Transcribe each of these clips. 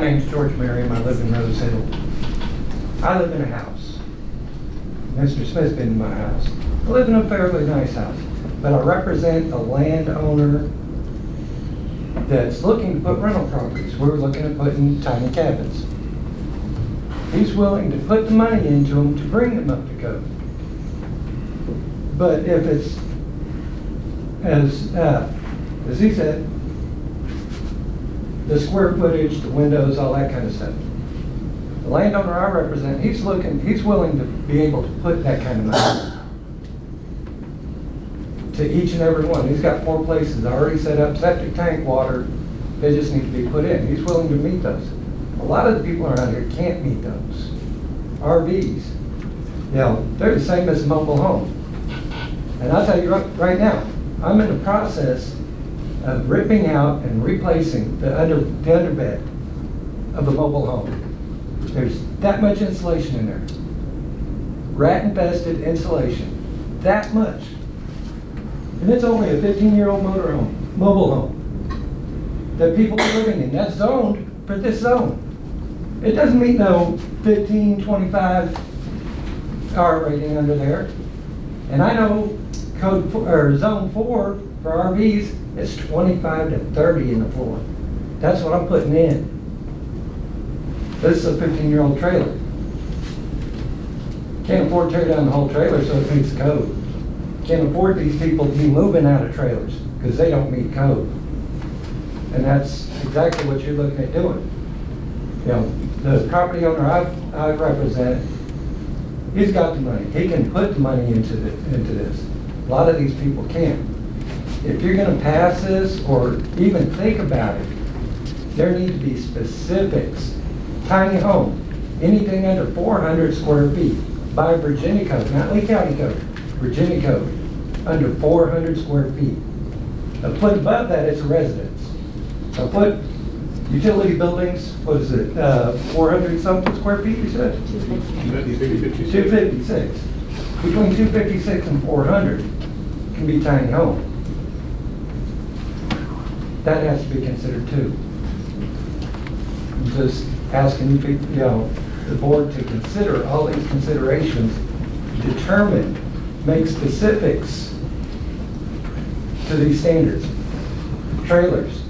name's George Merriam. I live in Rose Hill. I live in a house. Mr. Smith's been in my house. I live in a fairly nice house, but I represent a landowner that's looking to put rental properties. We're looking at putting tiny cabins. He's willing to put the money into them to bring them up to code. But if it's, as he said, the square footage, the windows, all that kind of stuff. The landowner I represent, he's willing to be able to put that kind of money to each and every one. He's got 4 places already set up, septic tank, water, they just need to be put in. He's willing to meet those. A lot of the people around here can't meet those. RVs, they're the same as a mobile home. And I'll tell you right now, I'm in the process of ripping out and replacing the underbed of a mobile home. There's that much insulation in there. Rat-infested insulation. That much. And it's only a 15-year-old mobile home that people are living in. That's zoned for this zone. It doesn't meet no 15, 25 R rating under there. And I know zone 4 for RVs is 25 to 30 in the floor. That's what I'm putting in. This is a 15-year-old trailer. Can't afford to tear down the whole trailer so it meets code. Can't afford these people to be moving out of trailers because they don't meet code. And that's exactly what you're looking at doing. The property owner I represent, he's got the money. He can put the money into this. A lot of these people can't. If you're going to pass this or even think about it, there need to be specifics. Tiny home, anything under 400 square feet by Virginia code, not Lee County code, Virginia code, under 400 square feet. A foot above that, it's a residence. A foot, utility buildings, what is it, 400 something square feet, you said? 256. Between 256 and 400 can be tiny home. That has to be considered too. I'm just asking the board to consider all these considerations, determine, make specifics to these standards. Trailers.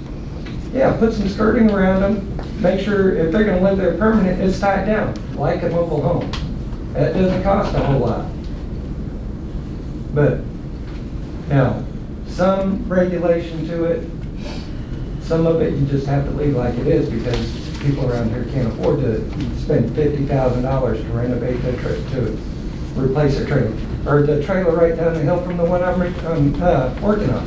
Put some skirting around them. Make sure if they're going to live there permanent, it's tied down, like a mobile home. That doesn't cost a whole lot. But, some regulation to it. Some of it you just have to leave like it is because people around here can't afford to spend $50,000 to renovate their to replace their trailer. Or the trailer right down the hill from the one I'm working on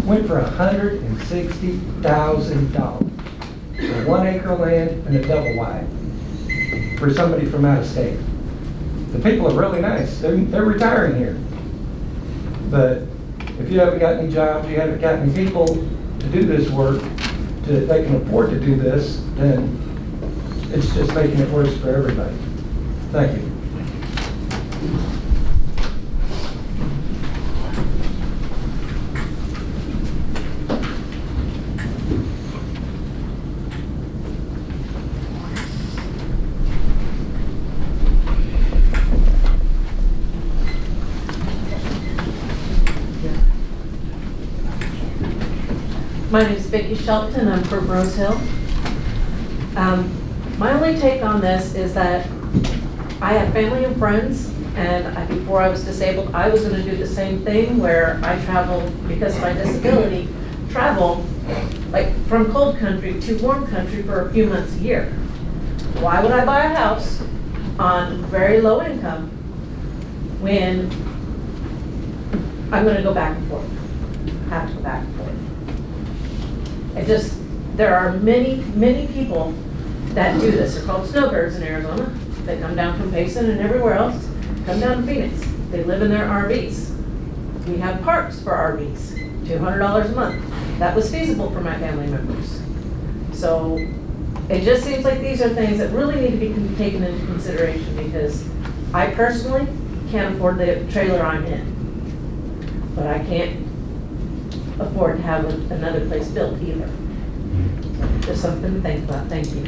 went for $160,000 for 1 acre of land and a double wide for somebody from out of state. The people are really nice. They're retiring here. But if you haven't got any jobs, you haven't got any people to do this work, they can afford to do this, then it's just making it worse for everybody. Thank you. My name is Vicki Shelton. I'm from Rose Hill. My only take on this is that I have family and friends, and before I was disabled, I was going to do the same thing where I travel, because of my disability, travel like from cold country to warm country for a few months a year. Why would I buy a house on very low income when I'm going to go back and forth? Have to go back and forth. There are many people that do this. They're called snowbirds in Arizona. They come down from Payson and everywhere else, come down to Phoenix. They live in their RVs. We have parks for RVs, $200 a month. That was feasible for my family members. So it just seems like these are things that really need to be taken into consideration, because I personally can't afford the trailer I'm in, but I can't afford to have another place built either. Just something to think about. Thank you.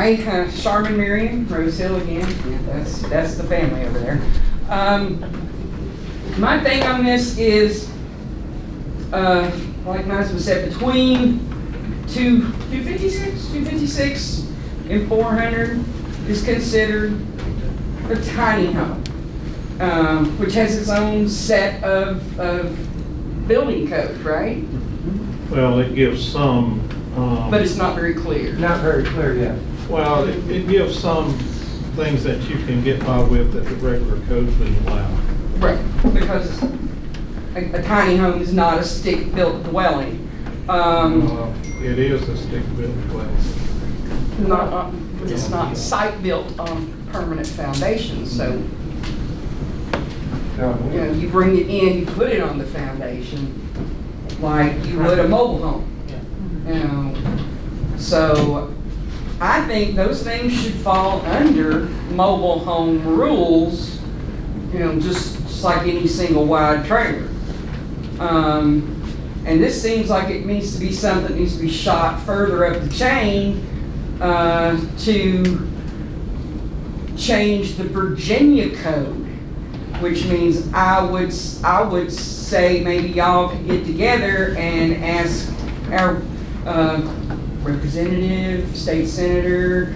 Hi, Charmin Marion, Rose Hill again. Yeah, that's the family over there. My thing on this is, like my husband said, between 256 and 400 is considered a tiny home, which has its own set of building code, right? Well, it gives some. But it's not very clear. Not very clear yet. Well, it gives some things that you can get by with that the regular code wouldn't allow. Right, because a tiny home is not a stick-built dwelling. It is a stick-built dwelling. It's not site-built on permanent foundations, so you bring it in, you put it on the foundation like you would a mobile home. So I think those things should fall under mobile home rules, just like any single wide trailer. And this seems like it needs to be something that needs to be shot further up the chain to change the Virginia code, which means I would say maybe y'all could get together and ask our representative, state senator,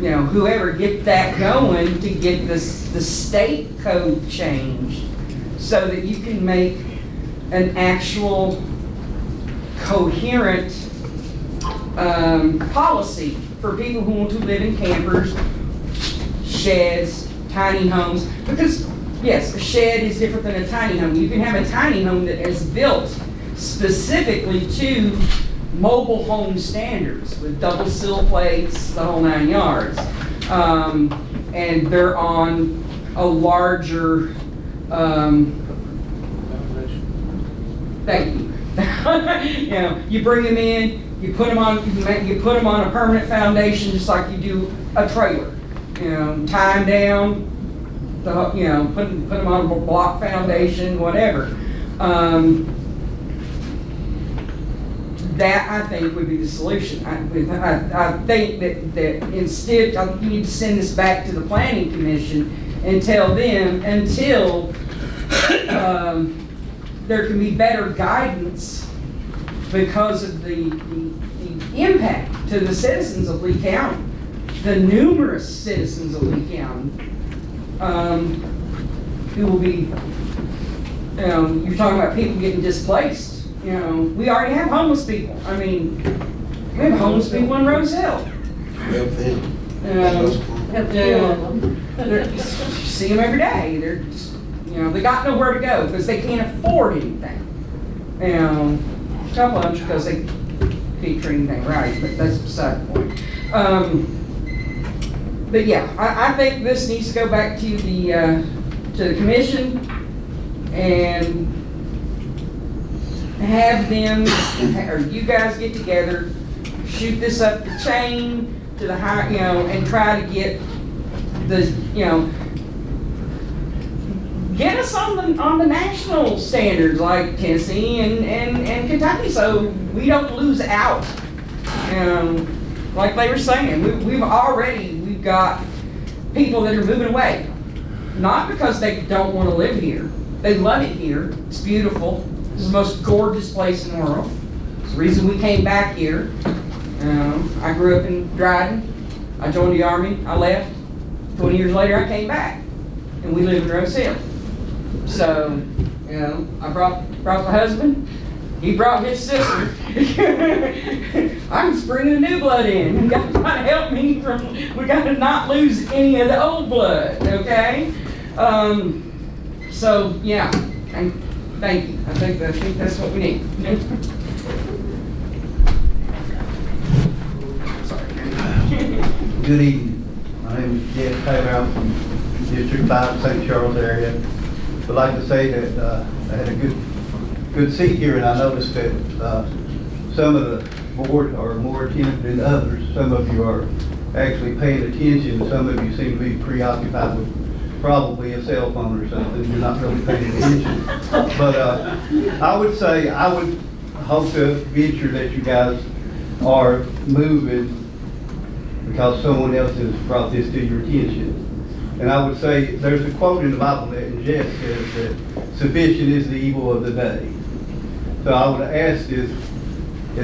whoever, get that going to get the state code changed so that you can make an actual coherent policy for people who want to live in campers, sheds, tiny homes. Because yes, a shed is different than a tiny home. You can have a tiny home that is built specifically to mobile home standards with double sill plates, the whole 9 yards. And they're on a larger, thank you. You bring them in, you put them on a permanent foundation just like you do a trailer. Tie them down, put them on a block foundation, whatever. That, I think, would be the solution. I think that instead, you need to send this back to the Planning Commission and tell them until there can be better guidance because of the impact to the citizens of Lee County, the numerous citizens of Lee County who will be, you're talking about people getting displaced. We already have homeless people. I mean, we have homeless people in Rose Hill. Help them. You see them every day. They're just, they got nowhere to go because they can't afford anything. A couple of them because they can't treat anything right, but that's beside the point. But yeah, I think this needs to go back to the commission and have them, or you guys get together, shoot this up the chain to the high, and try to get the, get us on the national standards like Tennessee and Kentucky, so we don't lose out. Like they were saying, we've got people that are moving away, not because they don't want to live here. They love it here. It's beautiful. This is the most gorgeous place in the world. It's the reason we came back here. I grew up in Dryden. I joined the Army. I left. 20 years later, I came back. And we live in Rose Hill. So, I brought my husband. He brought his sister. I'm just bringing the new blood in. You got to try to help me we got to not lose any of the old blood, okay? So, yeah. Thank you. I think that's what we need. Sorry. Good evening. My name is Jeff Taylor. I'm from District 5, St. Charles area. I'd like to say that I had a good seat here, and I noticed that some of the board are more attentive than others. Some of you are actually paying attention. Some of you seem to be preoccupied with probably a cell phone or something. You're not really paying attention. But I would say, I would hope to venture that you guys are moving because someone else has brought this to your attention. And I would say, there's a quote in the Bible that in Jess says that sufficient is the evil of the day. So I would ask is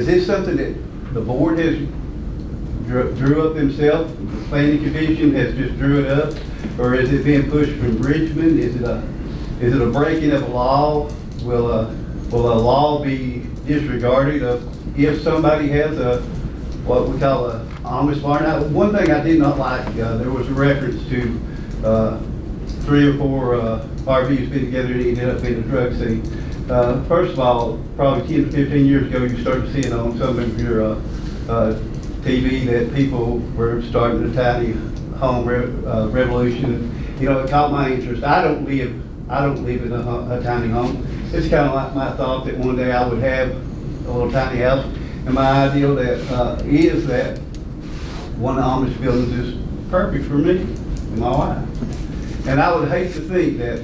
this something that the board has drew up themselves, the planning commission has just drew it up, or is it being pushed from Richmond? Is it a breaking of a law? Will a law be disregarded if somebody has what we call a Amish barn? Now, one thing I did not like, there was a reference to 3 or 4 RVs been together and ended up in a drug scene. First of all, probably 10 to 15 years ago, you started seeing on some of your TV that people were starting a tiny home revolution. You know, it caught my interest. I don't live in a tiny home. It's kind of like my thought that one day I would have a little tiny house. And my ideal is that one of the Amish buildings is perfect for me and my wife. And I would hate to think that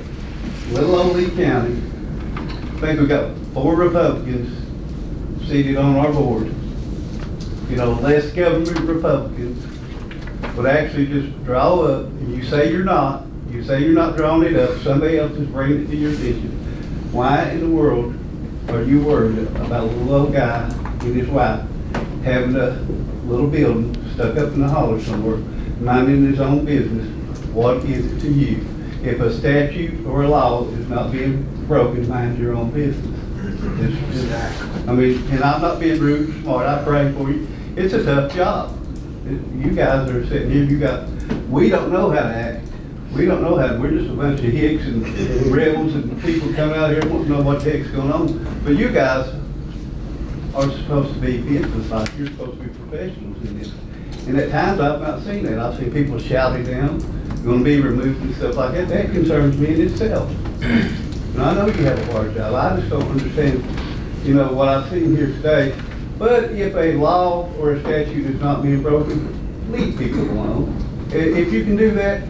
little old Lee County, I think we've got 4 Republicans seated on our board. You know, less government Republicans would actually just draw up, and you say you're not drawing it up, somebody else is bringing it to your attention. Why in the world are you worried about a little old guy and his wife having a little building stuck up in the holler somewhere, minding his own business? What is it to you? If a statute or a law is not being broken, mind your own business. I mean, and I'm not being rude or smart, I pray for you. It's a tough job. You guys are sitting here, we don't know how to act. We don't know how, we're just a bunch of hicks and rebels and people coming out here and want to know what the heck's going on. But you guys are supposed to be business-like, you're supposed to be professionals in this. And at times I've not seen that. I've seen people shouting down, going to be removed and stuff like that. That concerns me in itself. And I know you have a hard job. I just don't understand, you know, what I've seen here today. But if a law or a statute is not being broken, leave people alone. If you can do that,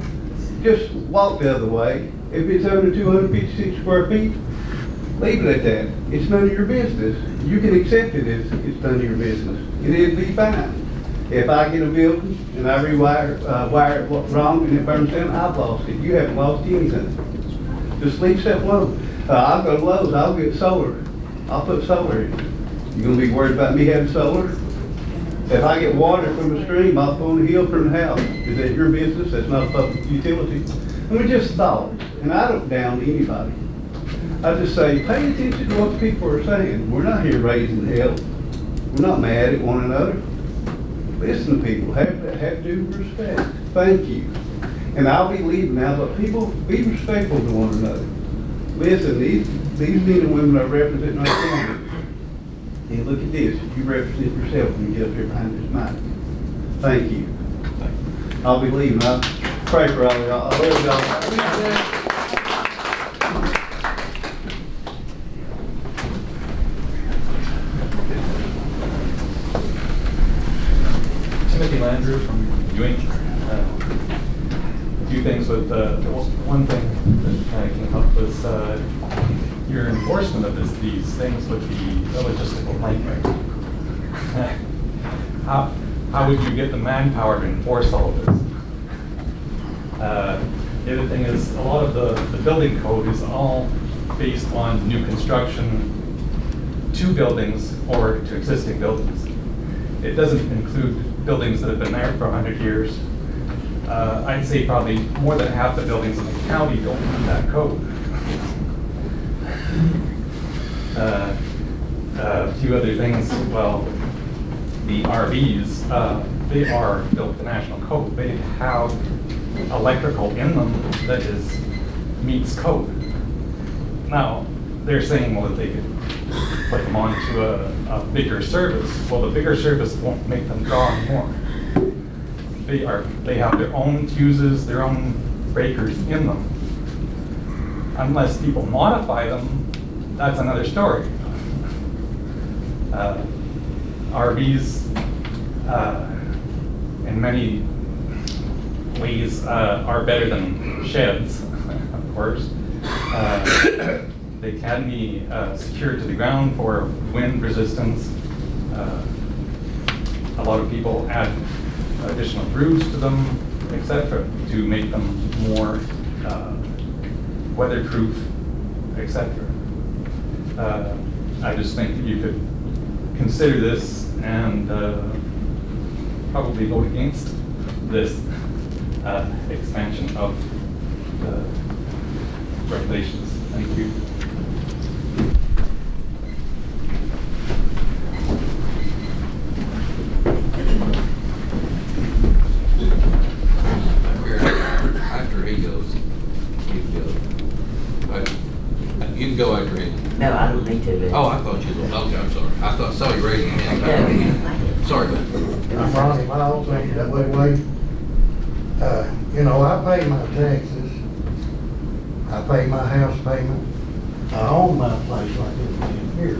just walk the other way. If it's under 256 square feet, leave it at that. It's none of your business. You can accept it as it's none of your business. And it'll be fine. If I get a building and I wire it wrong and it burns down, I've lost it. You haven't lost anything. Just leave stuff alone. I'll go to Lowe's, I'll get solar. I'll put solar in. You gonna be worried about me having solar? If I get water from a stream, I'll pull the hill from the house. Is that your business? That's not a public utility. I mean, just thoughts. And I don't down anybody. I just say, pay attention to what people are saying. We're not here raising hell. We're not mad at one another. Listen to people. Have due respect. Thank you. And I'll be leaving now, but people, be respectful to one another. Listen, these men and women are representing our family. And look at this, you represent yourself when you get up here behind this mic. Thank you. I'll be leaving. I pray for all of y'all. I love y'all. Andrew from Ewing. A few things with one thing that kind of came up was your enforcement of these things would be a logistical nightmare. How would you get the manpower to enforce all of this? The other thing is a lot of the building code is all based on new construction to buildings or to existing buildings. It doesn't include buildings that have been there for 100 years. I'd say probably more than half the buildings in the county don't meet that code. A few other things, well, the RVs, they are built to national code. They have electrical in them that meets code. Now, they're saying, well, that they could put them onto a bigger service. Well, the bigger service won't make them draw more. They have their own fuses, their own breakers in them. Unless people modify them, that's another story. RVs, in many ways, are better than sheds, of course. They can be secured to the ground for wind resistance. A lot of people add additional roofs to them, etc., to make them more weatherproof, etc. I just think that you could consider this and probably vote against this expansion of the regulations. Thank you. After he goes, you can go. You can go after him. No, I don't need to. Oh, I thought you were, okay, I'm sorry. I saw you raising your hand. Sorry about that. I'm Ronnie Miles, ain't that way. You know, I pay my taxes. I pay my house payment. I own my place like this in here.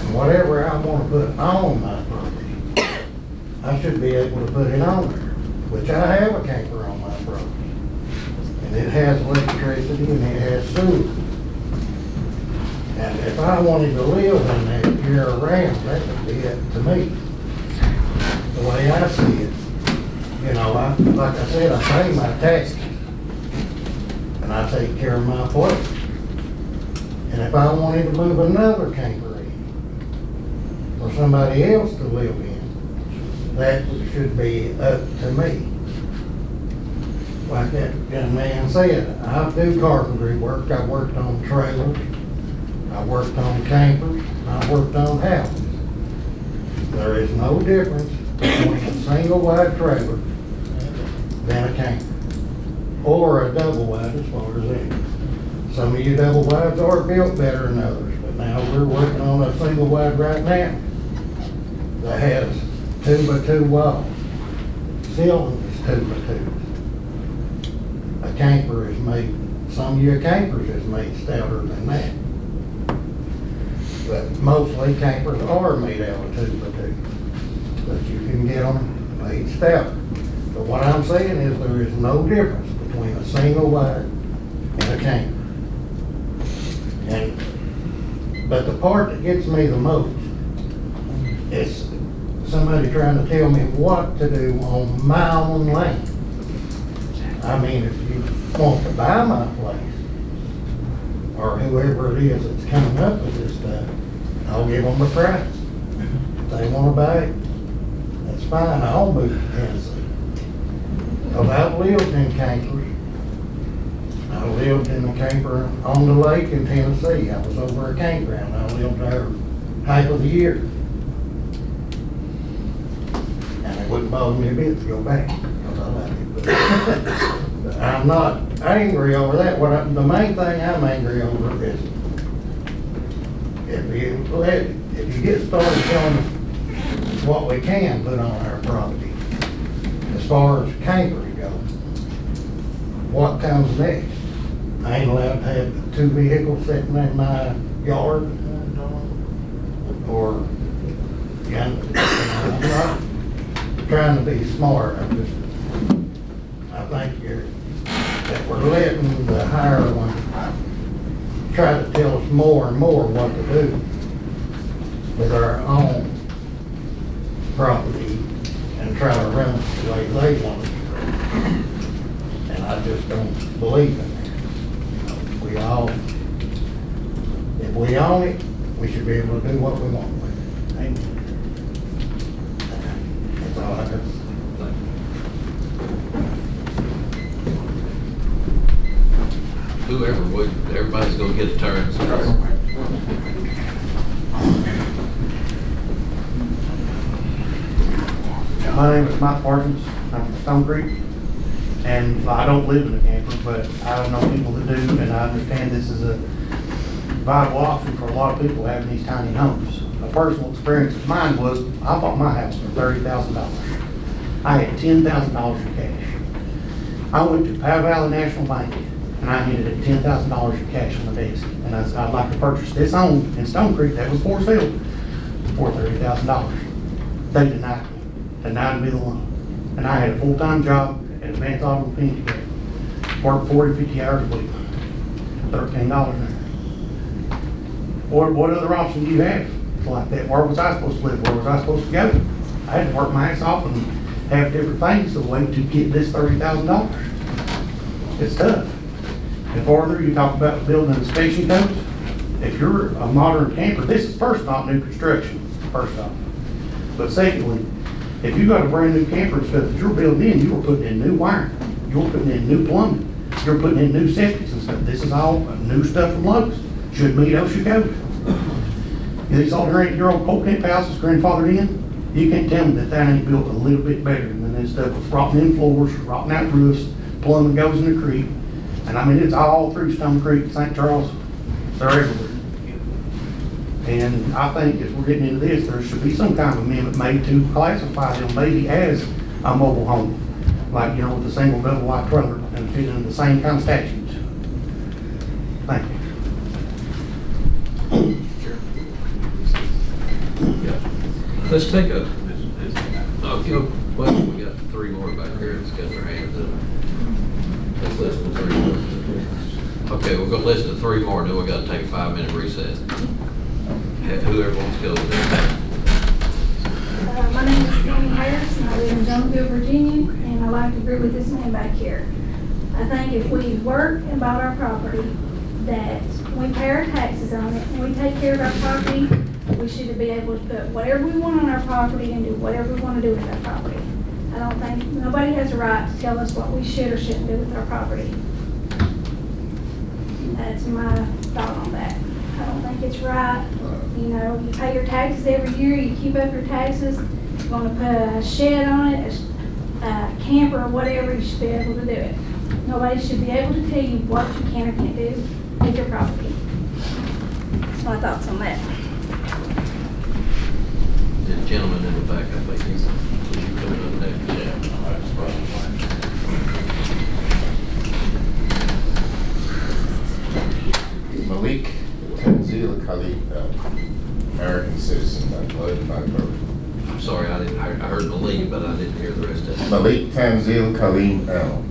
And whatever I want to put on my property, I should be able to put it on there, which I have a camper on my property. And it has electricity and it has sewer. And if I wanted to live in that year round, that would be up to me. The way I see it. You know, like I said, I pay my taxes. And I take care of my place. And if I wanted to move another camper in, for somebody else to live in, that should be up to me. Like that young man said, I do carpentry work. I worked on trailers. I worked on campers. I worked on houses. There is no difference between a single wide trailer than a camper. Or a double wide as far as that. Some of you double wides are built better than others, but now we're working on a single wide right now that has 2x2 walls. Ceiling is 2x2. A camper is made, some of your campers is made stouter than that. But mostly campers are made out of 2x2. But you can get them made stouter. But what I'm saying is there is no difference between a single wide and a camper. But the part that gets me the most is somebody trying to tell me what to do on my own land. I mean, if you want to buy my place, or whoever it is that's coming up with this stuff, I'll give them the price. If they want to buy it, that's fine. I'll move to Tennessee. Because I've lived in campers. I lived in a camper on the lake in Tennessee. I was over a campground. I lived there half of the year. And it wouldn't bother me a bit to go back, because I like it. But I'm not angry over that. The main thing I'm angry over is if you get started telling us what we can put on our property, as far as campers go, what comes next? I ain't allowed to have 2 vehicles sitting in my yard, or, yeah, I'm not trying to be smart. I think that we're letting the higher one try to tell us more and more what to do with our own property and try to run it the way they want it to run. And I just don't believe in that. If we own it, we should be able to do what we want with it. Amen. That's all I got. Whoever would, everybody's gonna get a turn. So. My name is Mike Parsons. I'm from Stone Creek. And I don't live in a camper, but I know people that do, and I understand this is a viable option for a lot of people having these tiny homes. A personal experience of mine was, I bought my house for $30,000. I had $10,000 in cash. I went to Powell Valley National Bank, and I handed it $10,000 in cash on the desk. And I said, I'd like to purchase this home in Stone Creek that was for sale for $30,000. They denied me the loan. And I had a full-time job at Advanced Auto Painting. Worked 40, 50 hours a week. $13 an hour. What other option do you have like that? Where was I supposed to live? Where was I supposed to go? I had to work my ass off, and have different things the way to get this $30,000. It's tough. And further, you talk about building inspection codes. If you're a modern camper, this is first not new construction, first off. But secondly, if you got a brand new camper and stuff that you're building in, you were putting in new wiring, you're putting in new plumbing, you're putting in new septics and stuff. This is all new stuff from Lowe's. Should meet OSHA code. These old 100-year-old coal camp houses grandfathered in, you can't tell me that that ain't built a little bit better than this stuff with rotting in floors, rotting out roofs, plumbing goes in the creek. And I mean, it's all through Stone Creek, St. Charles, they're everywhere. And I think if we're getting into this, there should be some kind of amendment made to classify them maybe as a mobile home. Like, you know, with a single double wide trailer and fit in the same kind of statutes. Thank you. Let's take a, well, we got three more back here that's got their hands up. Let's listen to three more. Okay, we're gonna listen to three more, and then we gotta take a 5-minute recess. Whoever wants to go with that. My name is Danny Harris, and I live in Jonesville, Virginia, and I like to agree with this man back here. I think if we work and bought our property, that we pay our taxes on it, and we take care of our property, we should be able to put whatever we want on our property and do whatever we want to do with our property. I don't think, nobody has a right to tell us what we should or shouldn't do with our property. That's my thought on that. I don't think it's right. You know, you pay your taxes every year, you keep up your taxes, you want to put a shed on it, a camper or whatever, you should be able to do it. Nobody should be able to tell you what you can or can't do with your property. That's my thoughts on that. The gentleman in the back, I think he's, would you come up next? Malik Tanzil Khalid, American citizen by blood and by birth. I'm sorry, I heard Malik, but I didn't hear the rest of it. Malik Tanzil Khalid L.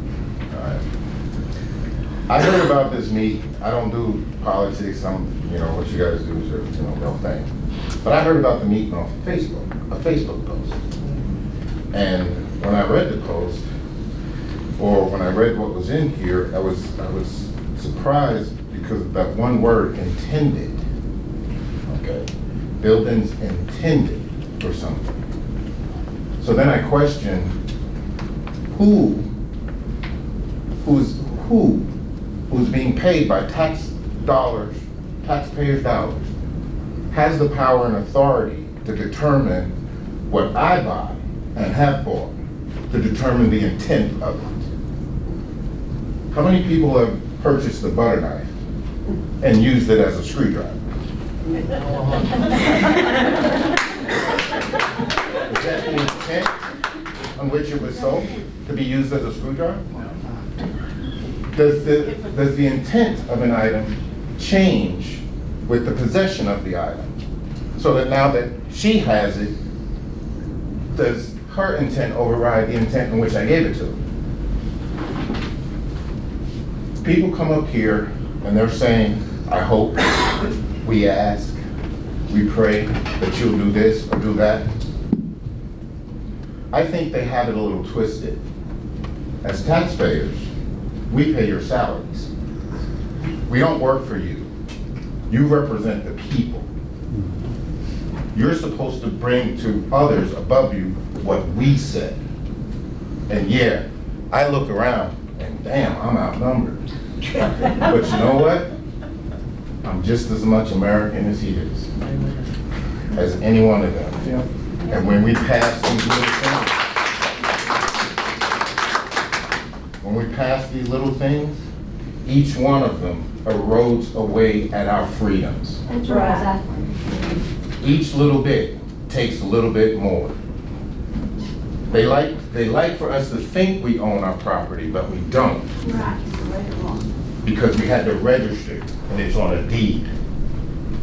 I heard about this meeting. I don't do politics. What you guys do is your real thing. But I heard about the meeting off Facebook, a Facebook post. And when I read the post, or when I read what was in here, I was surprised because of that one word, intended. Okay, buildings intended for something. So then I questioned who's being paid by taxpayers' dollars, has the power and authority to determine what I buy and have bought, to determine the intent of it. How many people have purchased a butter knife and used it as a screwdriver? Is that the intent on which it was sold, to be used as a screwdriver? Does the intent of an item change with the possession of the item? So that now that she has it, does her intent override the intent in which I gave it to her? People come up here and they're saying, I hope, we ask, we pray that you'll do this or do that. I think they have it a little twisted. As taxpayers, we pay your salaries. We don't work for you. You represent the people. You're supposed to bring to others above you what we said. And yeah, I look around and damn, I'm outnumbered. But you know what? I'm just as much American as he is, as any one of them. Yeah. And when we pass these little things, each one of them erodes away at our freedoms. That's right. Each little bit takes a little bit more. They like for us to think we own our property, but we don't. Right. Because we had to register, and it's on a deed.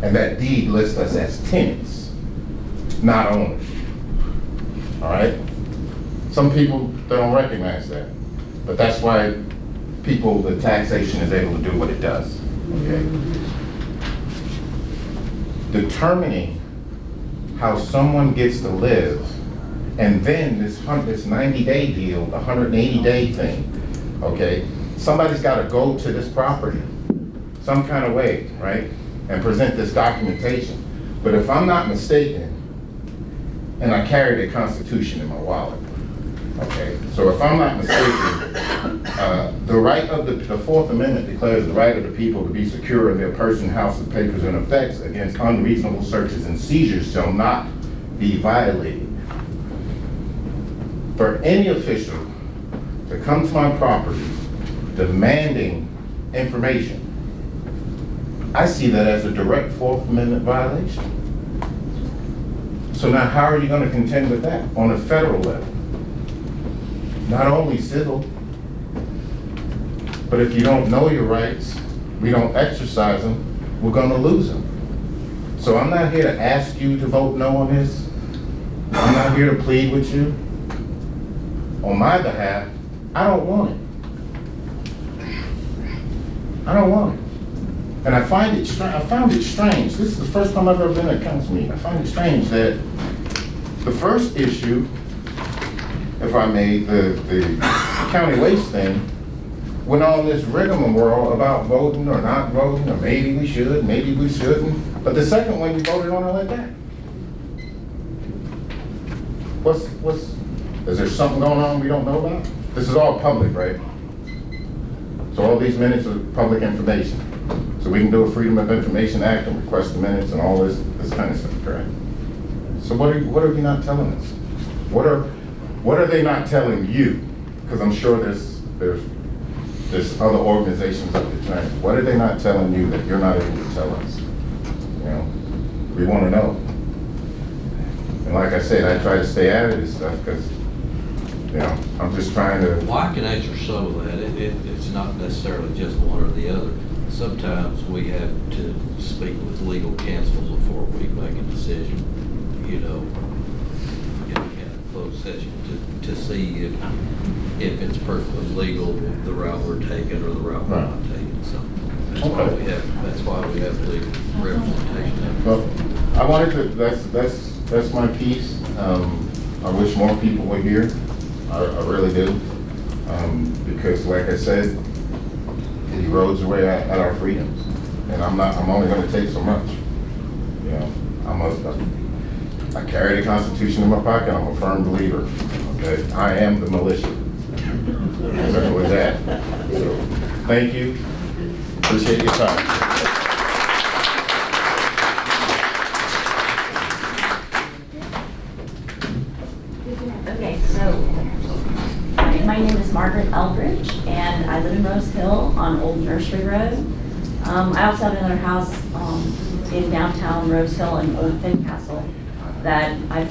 And that deed lists us as tenants, not owners. All right? Some people, they don't recognize that. But that's why the taxation is able to do what it does. Okay? Determining how someone gets to live And then this 90-day deal, the 180-day thing, okay? Somebody's gotta go to this property some kind of way, right? And present this documentation. But if I'm not mistaken, and I carry the Constitution in my wallet, okay? So if I'm not mistaken, the right of the Fourth Amendment declares the right of the people to be secure in their person, houses, papers, and effects against unreasonable searches and seizures shall not be violated. For any official to come to my property demanding information, I see that as a direct Fourth Amendment violation. So now how are you going to contend with that on a federal level? Not only civil, but if you don't know your rights, we don't exercise them, we're going to lose them. So I'm not here to ask you to vote no on this. I'm not here to plead with you. On my behalf, I don't want it. I don't want it. And I found it strange. This is the first time I've ever been at a council meeting. I find it strange that the first issue, if I may, the county waste thing, went on this rigmarole about voting or not voting, or maybe we should, maybe we shouldn't. But the second one, you voted on it like that. Is there something going on we don't know about? This is all public, right? So all these minutes are public information. So we can do a Freedom of Information Act and request the minutes and all this kind of stuff, correct? So what are you not telling us? What are they not telling you? Because I'm sure there's other organizations up the chain. What are they not telling you that you're not able to tell us? You know, we want to know. And like I said, I try to stay out of this stuff because, you know, I'm just trying to. Well, I can answer some of that. It's not necessarily just one or the other. Sometimes we have to speak with legal counsel before we make a decision, you know, in a closed session to see if it's perfectly legal, the route we're taking or the route we're not taking. So that's why we have legal representation. Well, I wanted to, that's my piece. I wish more people were here. I really do. Because like I said, it erodes away at our freedoms. And I'm only gonna take so much. You know, I carry the Constitution in my pocket. I'm a firm believer. Okay, I am the militia. Simple with that. So, thank you. Appreciate your time. Okay, so my name is Margaret Eldridge, and I live in Rose Hill on Old Nursery Road. I also have another house in downtown Rose Hill in Old Fincastle that I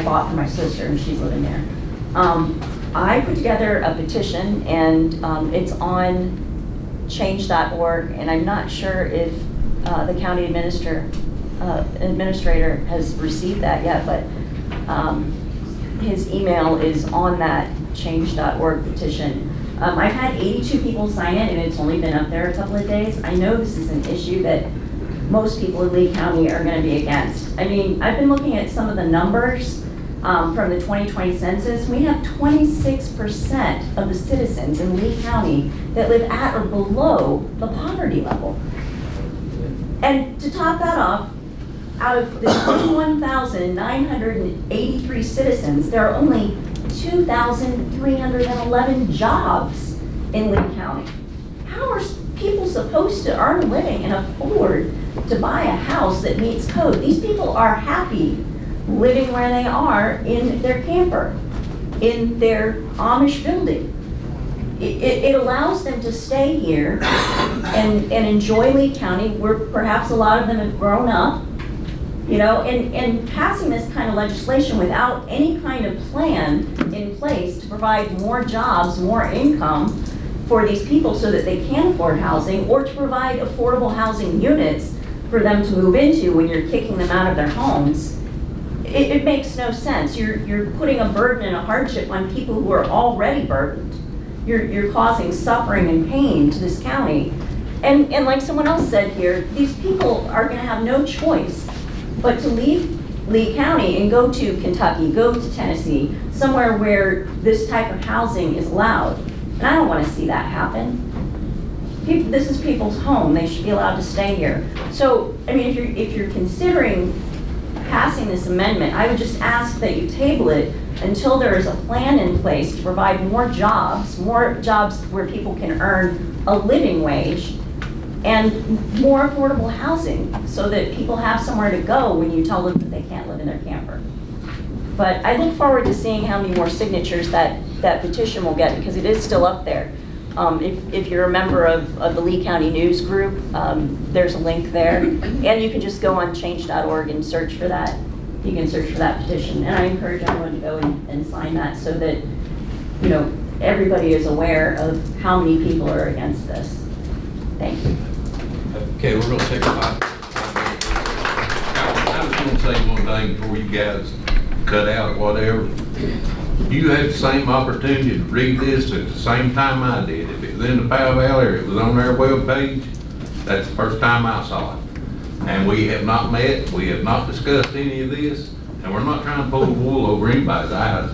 bought for my sister, and she's living there. I put together a petition, and it's on change.org, and I'm not sure if the county administrator has received that yet, but his email is on that change.org petition. I've had 82 people sign it, and it's only been up there a couple of days. I know this is an issue that most people in Lee County are going to be against. I mean, I've been looking at some of the numbers from the 2020 census. We have 26% of the citizens in Lee County that live at or below the poverty level. And to top that off, out of the 21,983 citizens, there are only 2,311 jobs in Lee County. How are people supposed to earn a living and afford to buy a house that meets code? These people are happy living where they are in their camper, in their Amish building. It allows them to stay here and enjoy Lee County, where perhaps a lot of them have grown up. You know, and passing this kind of legislation without any kind of plan in place to provide more jobs, more income for these people so that they can afford housing, or to provide affordable housing units for them to move into when you're kicking them out of their homes, it makes no sense. You're putting a burden and a hardship on people who are already burdened. You're causing suffering and pain to this county. And like someone else said here, these people are gonna have no choice but to leave Lee County and go to Kentucky, go to Tennessee, somewhere where this type of housing is allowed. And I don't want to see that happen. This is people's home, they should be allowed to stay here. So, I mean, if you're considering passing this amendment, I would just ask that you table it until there is a plan in place to provide more jobs where people can earn a living wage, and more affordable housing, so that people have somewhere to go when you tell them that they can't live in their camper. But I look forward to seeing how many more signatures that petition will get, because it is still up there. If you're a member of the Lee County News Group, there's a link there. And you can just go on change.org and search for that. You can search for that petition. And I encourage everyone to go and sign that, so that, you know, everybody is aware of how many people are against this. Thank you. Okay, we're gonna take a 5 minute. I just want to say one thing before you guys cut out or whatever. You had the same opportunity to read this at the same time I did. If it was in the Powell Valley or it was on their webpage, that's the first time I saw it. And we have not met, we have not discussed any of this, and we're not trying to pull the wool over anybody's eyes.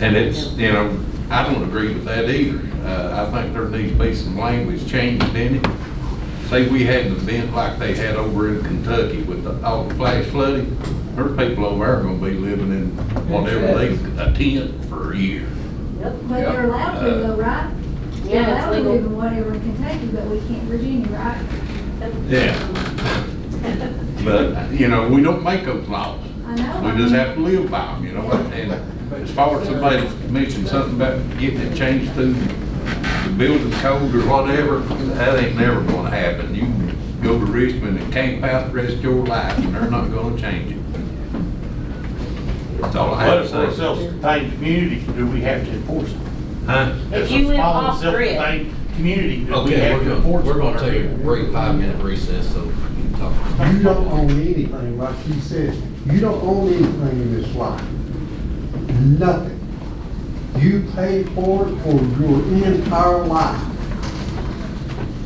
And it's, you know, I don't agree with that either. I think there needs to be some language changed in it. Say we had an event like they had over in Kentucky with all the flash flooding, there's people over there gonna be living in whatever they, a tent for a year. But they're allowed to though, right? They're Yeah, allowed it's to live legal. in whatever in Kentucky, but we can't in Virginia, right? Yeah. But, you know, we don't make those laws. I know. We just have to live by them, you know. And as far as somebody mentioned something about getting it changed through the building code or whatever, that ain't never gonna happen. You can go to Richmond and camp out the rest of your life, and they're not gonna change it. That's all I But have if to we're a say. self-contained community, do we have to enforce it? Huh? If you live off grid. Self-contained community, do we Okay, have to enforce it? we're gonna take a brief 5-minute recess, so you can talk. You don't own anything, like he said. You don't own anything in this life. Nothing. You pay for it for your entire life.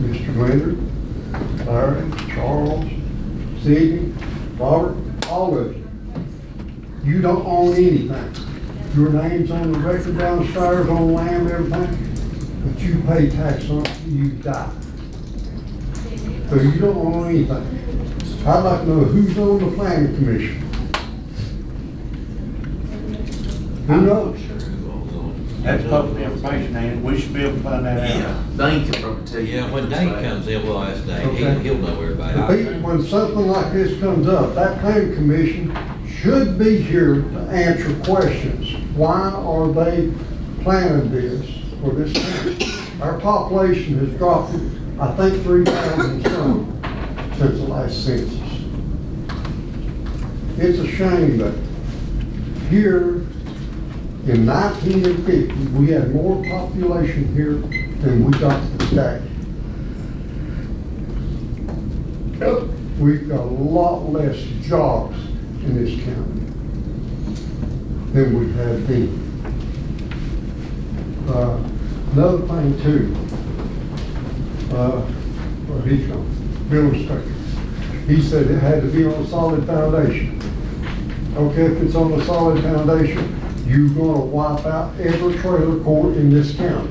Mr. Leonard, Larry, Charles, Sidney, Robert, all of you. You don't own anything. Your name's on the record downstairs, on land, everything, but you pay tax on it till you die. So you don't own anything. I'd like to know who's on the planning commission. Who knows? That's public information, and we should be able to find that out. Dane can probably tell you. Yeah, when Dane comes in, we'll ask Dane. Okay. He'll know everybody. When something like this comes up, that planning commission should be here to answer questions. Why are they planning this for this county? Our population has dropped, I think, 3,000 some since the last census. It's a shame that here in 1950, we had more population here than we got today. We've got a lot less jobs in this county than we had then. Another thing too, where he's from, Bill Inspector. He said it had to be on a solid foundation. Okay, if it's on a solid foundation, you're gonna wipe out every trailer court in this county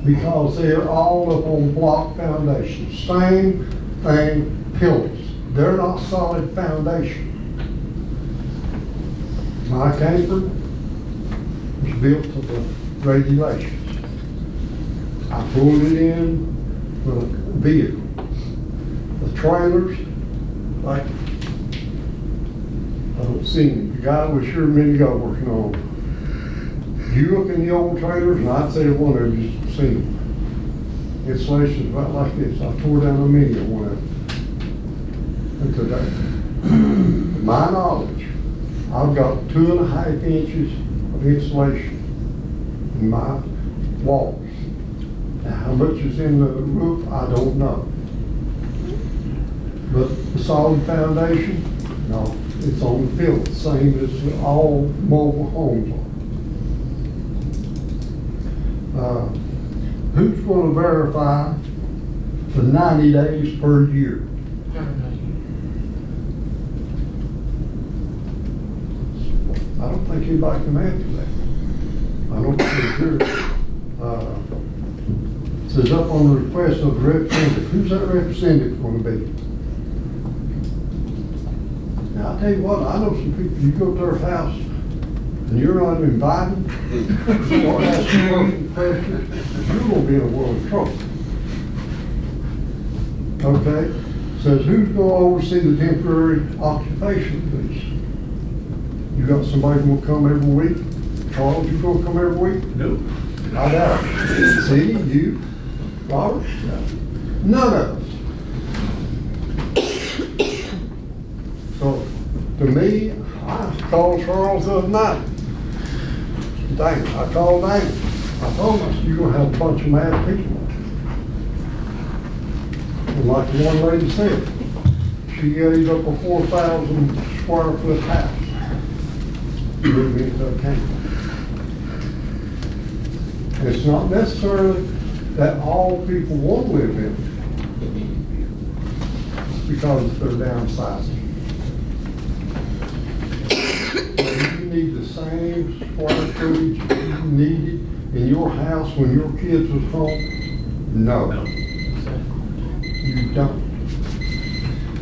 because they're all up on block foundations. Same thing, pillars. They're not solid foundation. My camper was built to the regulations. I pulled it in with a vehicle. The trailers, like, I don't see him. The guy was sure a minute ago working on them. You look in the old trailers, and I'd say one of you just seen them. Installation's about like this. I tore down a mini of one of them today. To my knowledge, I've got 2.5 inches of insulation in my walls. Now, how much is in the roof, I don't know. But the solid foundation, no, it's on the field, same as all mobile homes are. Who's going to verify the 90 days per year? I don't think anybody can answer that. I don't think here, says up on the request of the representative, who's that representative gonna be? Now, I'll tell you what, I know some people, you go to their house, and you're not invited, start asking questions, you're gonna be in a world of trouble. Okay, says who's gonna oversee the temporary occupation fees? You got somebody gonna come every week? Charles, you gonna come every week? No. I doubt it. See, you, Robert? None of us. So, to me, I called Charles the other night. Dang, I called Dang. I told him, you're gonna have a bunch of mad people. And like the one lady said, she gave up a 4,000 square foot house. Living into a camper. It's not necessarily that all people want to live in it, because they're downsizing. You need the same square footage you needed in your house when your kids was home? No. You don't.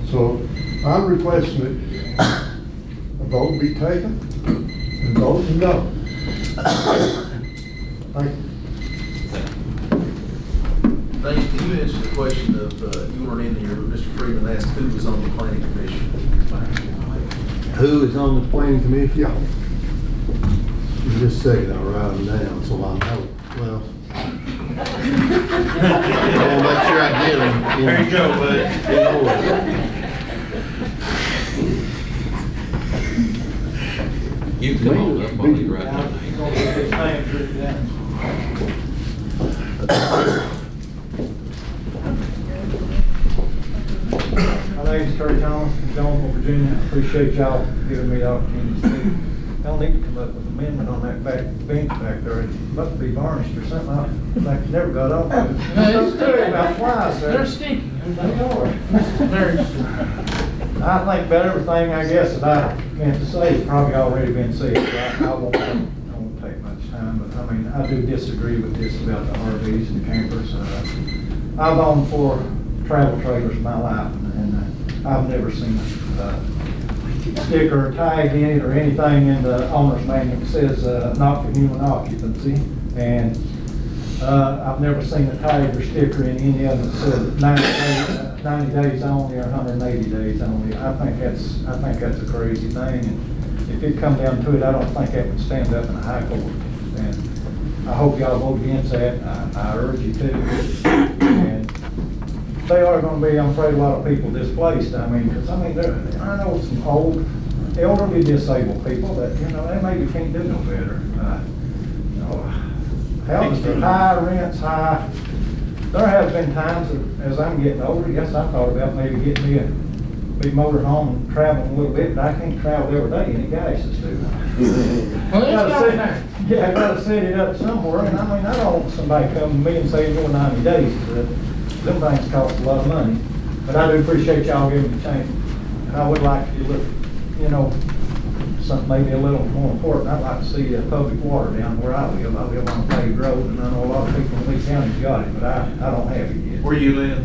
So I'm requesting that a vote be taken and vote no. Thank you. Dave, can you answer the question of, you weren't in here, Mr. Freeman asked who was on the planning commission? Who is on the planning commission? Yeah. Just a second, I'll write them down so I know. Well, I'll make sure I get them. There you go, bud. In order. You can come on up while you write down. My name's Terry Thomas from Jonesville, Virginia. I appreciate y'all giving me the opportunity to speak. Y'all need to come up with an amendment on that back bench back there. It must be varnished or something. I think you never got off of it. Those two about flies there. They're stinky. They are. I think about everything, I guess, that I meant to say has probably already been said. So I won't take much time, but I mean, I do disagree with this about the RVs and campers. I've owned 4 travel trailers in my life, and I've never seen a sticker or tag in it or anything in the owner's manual that says not for human occupancy. And I've never seen a tag or sticker in any of them that says 90 days only or 180 days only. I think that's a crazy thing. And if it come down to it, I don't think that would stand up in a high court. And I hope y'all vote against that. I urge you to. And they are going to be, I'm afraid, a lot of people displaced. I mean, because I know some old, elderly disabled people that, they maybe can't do no better. Houses are high, rents high. There have been times that, as I'm getting older, yes, I thought about maybe getting me a big motor home and traveling a little bit, but I can't travel every day, any guys just do. Well, it's got it. Yeah, I gotta set it up somewhere, and I mean, I don't want somebody come to me and say, you're 90 days, but them things cost a lot of money. But I do appreciate y'all giving me a chance, and I would like to look, something maybe a little more important. I'd like to see public water down where I live. I live on a paved road, and I know a lot of people in Lee County's got it, but I don't have it yet. Where you live?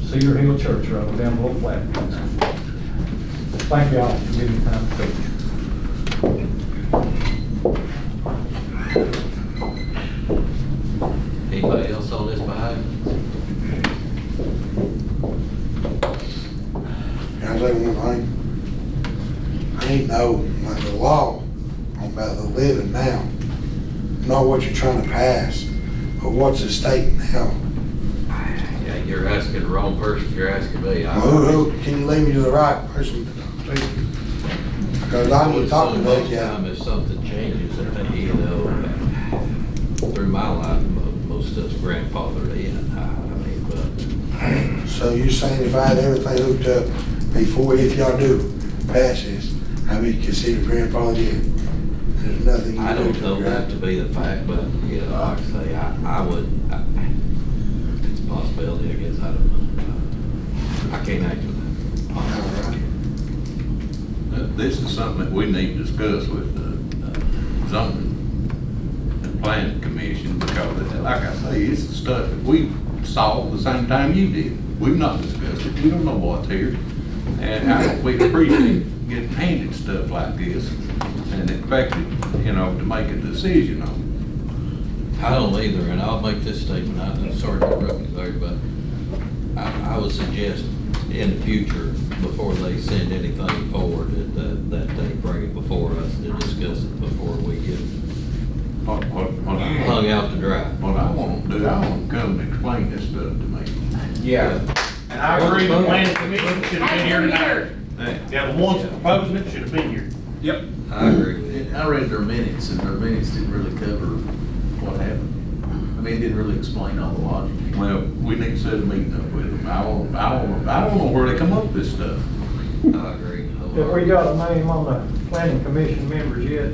Cedar Hill Church Road, down below flat. Thank y'all for giving me time to speak. Anybody else on this behind? Can I say one thing? I ain't know, like the law about the living now, not what you're trying to pass, but what's the state now. Yeah, you're asking the wrong person, you're asking me. Who, can you lead me to the right person? Because I need to talk to those guys. If something changes, I think, through my life, most stuff's grandfathered in. So you're saying if I had everything hooked up before, if y'all do pass this, I'd be considered grandfathered in? There's nothing you I can do don't know that to be the fact, but, like I say, I would, it's a possibility, I guess, I don't know. I can't answer that. This is something that we need to discuss with the zoning and planning commission, because like I say, it's the stuff that we saw the same time you did. We've not discussed it, we don't know what's here. And I don't we appreciate getting handed stuff like this and expected, you know, to make a decision on it. I don't either, and I'll make this statement, I'm sorry to interrupt you, Larry, but I would suggest in the future, before they send anything forward, that they bring it before us to discuss it before we get hung out to dry. What I want to do, I want to come and explain this stuff to me. Yeah. And I agree, the planning commission should have been here tonight. Yeah, the ones proposing it should have been here. Yep. I agree with you. I read their minutes, and their minutes didn't really cover what happened. I mean, it didn't really explain all the logic. Well, we need to set a meeting up with them. I don't know where they come up with this stuff. I agree. Have we got a name on the planning commission members yet?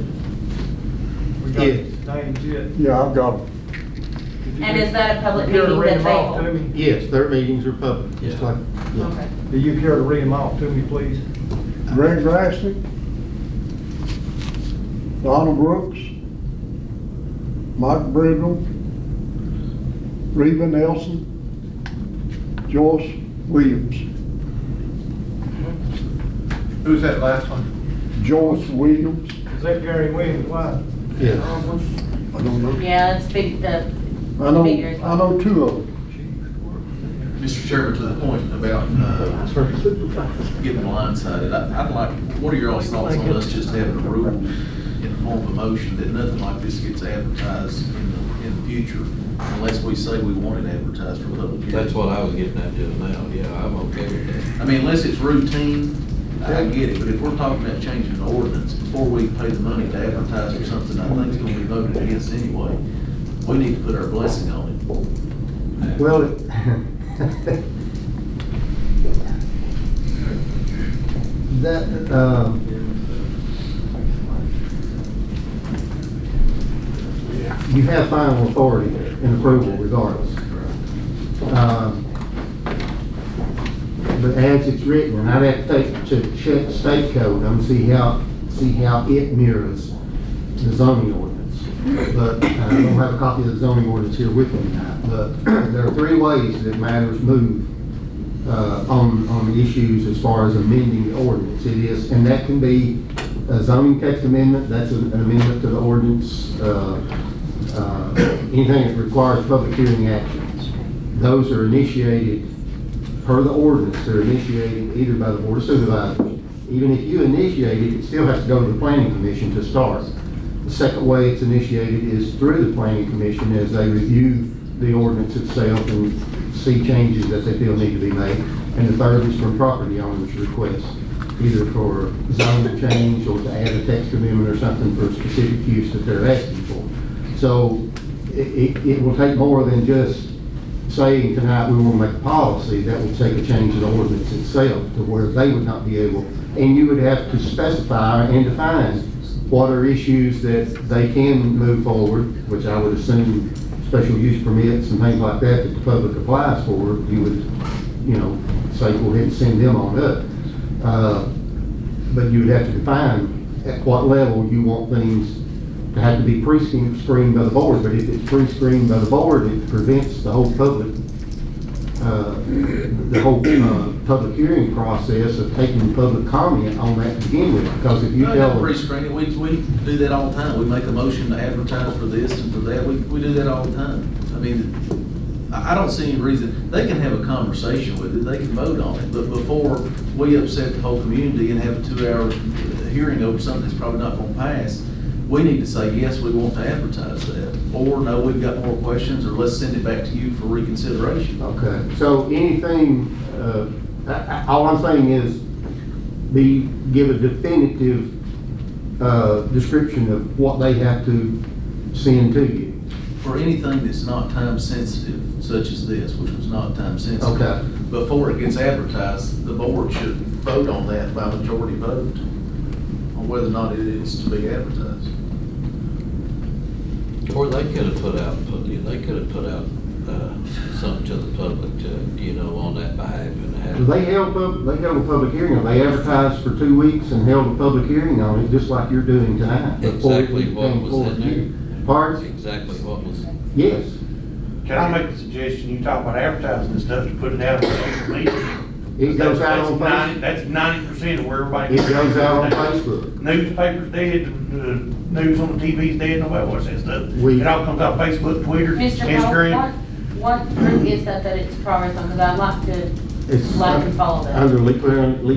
We got names yet? Yeah, I've got them. And is that a public You care to meeting read that them they off to hold? me? Yes, their meetings are public, just like, yeah. Okay. Do you care to read them off to me, please? Greg Grassley, Donna Brooks, Mike Bridwell, Reba Nelson, Joyce Williams. Who's that last one? Joyce Williams. Is that Gary Williams' wife? Yeah. I don't know. Yeah, it's big, I know two of them. Mr. Chairman, to the point about getting blindsided, I'd like, what are your all's thoughts on us just having a rule in the form of a motion that nothing like this gets advertised in the future unless we say we want it advertised for public hearing? That's what I was getting at just now, yeah, I'm okay with that. I mean, unless it's routine, I get it, but if we're talking about changing the ordinance before we pay the money to advertise for something I think is gonna be voted against anyway, we need to put our blessing on it. Well, you have final authority and approval regardless. But as it's written, and I'd have to check state code, and see how it mirrors the zoning ordinance. But I don't have a copy of the zoning ordinance here with me tonight. But there are three ways that matters move on the issues as far as amending the ordinance. It is, and that can be a zoning text amendment, that's an amendment to the ordinance, anything that requires public hearing actions. Those are initiated per the ordinance, they're initiated either by the Board of Supervisors. Even if you initiate it, it still has to go to the Planning Commission to start. The second way it's initiated is through the Planning Commission as they review the ordinance itself and see changes that they feel need to be made. And the third is from property owners' requests, either for zoning change or to add a text amendment or something for a specific use that they're asking for. So it will take more than just saying tonight we want to make a policy. That will take a change in the ordinance itself to where they would not be able, and you would have to specify and define what are issues that they can move forward, which I would assume special use permits and things like that the public applies for. You would, say go ahead and send them on up. But you would have to define at what level you want things to have to be pre-screened by the board. But if it's pre-screened by the board, it prevents the whole public public hearing process of taking public comment on that to begin with. Because if you tell them, pre-screening, we do that all the time. We make a motion to advertise for this and for that. We do that all the time. I mean, I don't see any reason. They can have a conversation with it. They can vote on it. But before we upset the whole community and have a 2-hour hearing over something that's probably not going to pass, we need to say, yes, we want to advertise that. Or, no, we've got more questions, or let's send it back to you for reconsideration. okay, so anything, all I'm saying is give a definitive description of what they have to send to you. For anything that's not time sensitive, such as this, which was not time sensitive. Okay. Before it gets advertised, the board should vote on that by majority vote on whether or not it is to be advertised. Or they could have put out something to the public to, on that behalf and have. They held a public hearing, on it. They advertised for 2 weeks and held a public hearing on it, just like you're doing tonight. before it Exactly what came was forward in to you. there? Pardon? Exactly what was. Yes. Can I make a suggestion? You talk about advertising and stuff, to put it out on social media. It goes out on Facebook. That's 90% of where everybody. It goes out on Facebook. Newspapers dead, news on the TV's dead, nobody watches that stuff. We- It all comes out Facebook, Twitter, Mr. Kolb, Instagram. what group is that it's progress on? Because I'd It's like to follow that. under Lee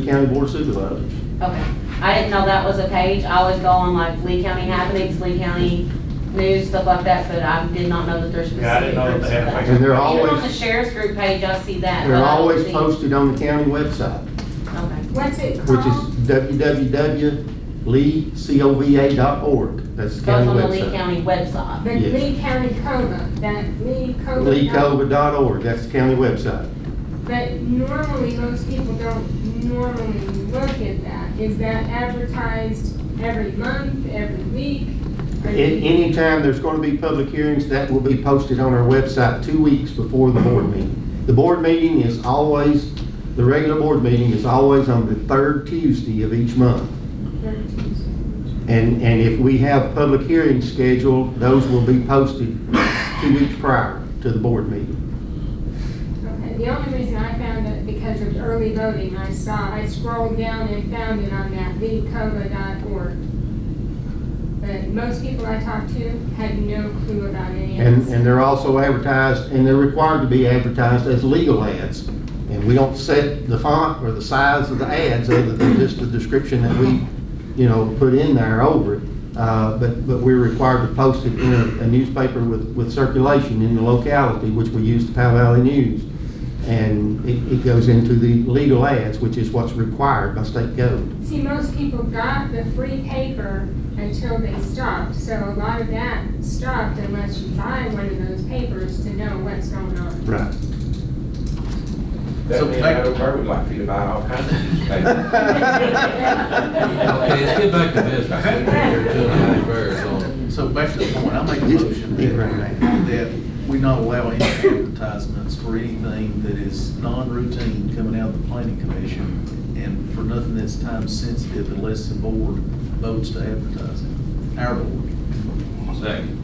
County Board of Supervisors. Okay. I didn't know that was a page. I always go on like Lee County happenings, Lee County news, stuff like that, but I did not know that there's Yeah, I didn't specific know that groups they for had a that. And they're Even on always, the sheriff's group page, I see that. they're but I don't always see- posted on the county website, Okay. What's it which called? is www.leecova.org. That's the Goes county on the Lee website. County website. The Yes. Lee County COVA, that Lee COVA. Leecova.org, that's the county website. But normally, most people don't normally look at that. Is that advertised every month, every week? Anytime there's going to be public hearings, that will be posted on our website 2 weeks before the board meeting. The board meeting is always, the regular board meeting is always on the third Tuesday of each month. And if we have public hearings scheduled, those will be posted 2 weeks prior to the board meeting. Okay, the only reason I found it because of early voting, I scrolled down and found it on that leecova.org. But most people I talked to had no clue about any of this. And they're also advertised, and they're required to be advertised as legal ads. And we don't set the font or the size of the ads other than just the description that we, put in there over it. But we're required to post it in a newspaper with circulation in the locality, which we use the Powell Valley News. And it goes into the legal ads, which is what's required by state code. See, most people got the free paper until they stopped. So a lot of that stopped unless you buy one of those papers to know what's going on. Right. That means I would like for you to buy all kinds of newspapers. Okay, let's get back to business. We've been here 2.5 hours on. So back to the point, I make a motion that we not allow any advertisements for anything that is non-routine coming out of the planning commission and for nothing that's time sensitive unless the board votes to advertise it, our board. Second.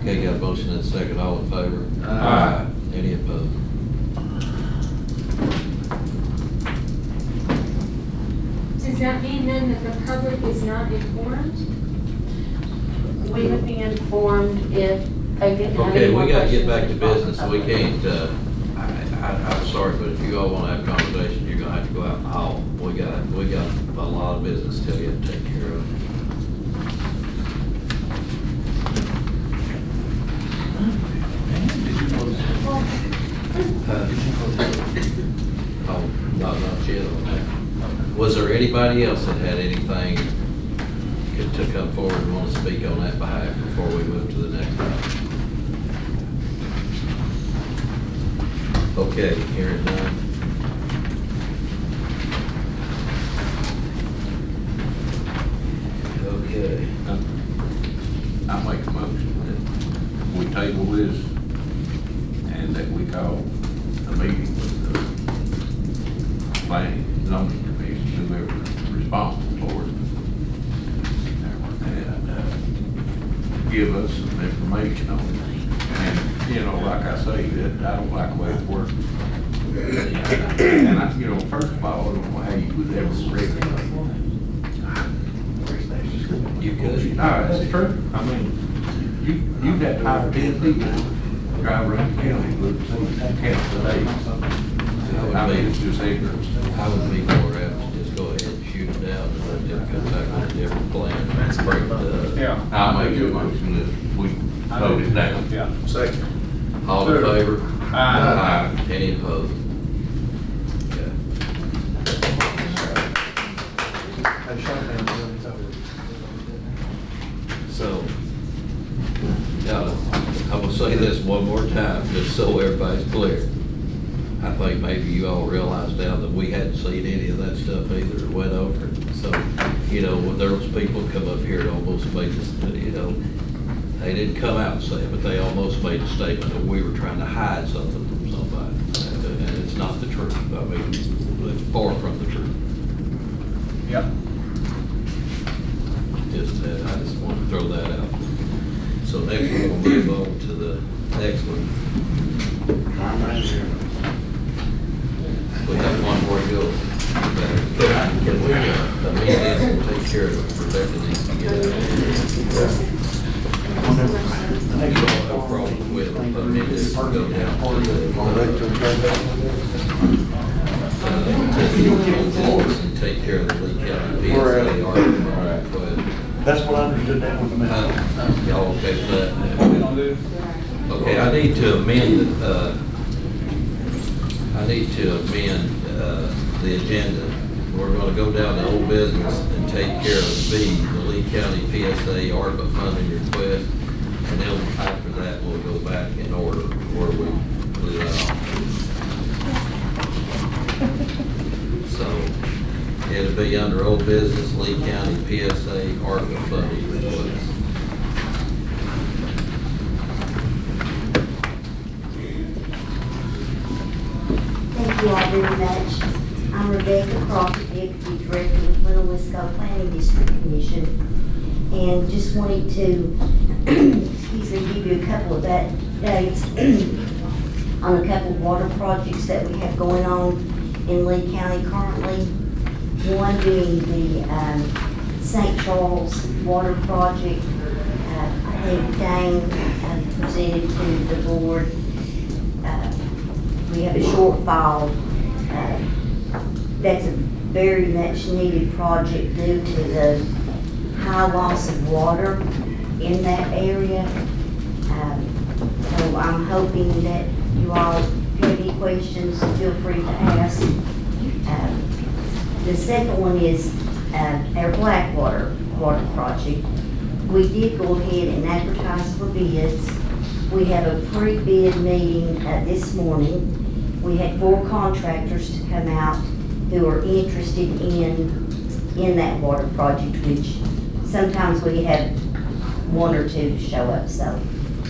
Okay, got a motion and a second, all in favor? Aye. Any opposed? Does that mean then that the public is not informed? We would be informed if they didn't have Okay, any more we gotta get questions. back to business, we can't, I'm sorry, but if you all wanna have a conversation, you're gonna have to go out in the hall. We got a lot of business to tell you to take care of. Oh, not yet on that. Was there anybody else that had anything to come forward and want to speak on that behalf before we move to the next item? Okay, hearing none. Okay. I make a motion that we table this and that we call a meeting with the planning and zoning commission, whoever's responsible for it. And give us some information on it. And, like I say, that I don't like the way it works. And first of all, I don't know how you would ever regulate. You could. No, it's true. I mean, you've got to hire 10 people, drive around the county, look, count the days. I mean, it's just ignorance. I would be more apt to just go ahead and shoot it down and let them come back with a different plan. That's great. Yeah. I'll make a motion that we vote it down. Yeah. Second. All in favor? Aye. Any opposed? Okay. So, I'm gonna say this one more time, just so everybody's clear. I think maybe you all realize now that we hadn't seen any of that stuff either, or went over it. So, when there was people come up here and almost made this, they didn't come out and say it, but they almost made a statement that we were trying to hide something from somebody. And it's not the truth. I mean, We have one more to go. Can we amend this and take care of it? Rebecca needs to get out. No problem with amend this and go down to and take care of the Lee County PSA. That's what I understood that was about. Y'all okay with that? Okay, I need to amend, the agenda. We're gonna go down to old business and take care of B, the Lee County PSA ARPA funding request. And then after that, we'll go back in order where we blew it off. So it'll be under old business, Lee County PSA ARPA funding request. Thank you all very much. I'm Rebecca Crawford, Deputy Director with Little Wisco Planning District Commission, and just wanted to give you a couple of updates on a couple of water projects that we have going on in Lee County currently. One being the St. Charles Water Project. I think Dane presented to the board. We have a shortfall. That's a very much needed project due to the high loss of water in that area. So I'm hoping that you all, if you have any questions, feel free to ask. The second one is our Blackwater Water Project. We did go ahead and advertise for bids. We have a pre-bid meeting this morning. We had 4 contractors to come out who are interested in that water project, which sometimes we have 1 or 2 show up. So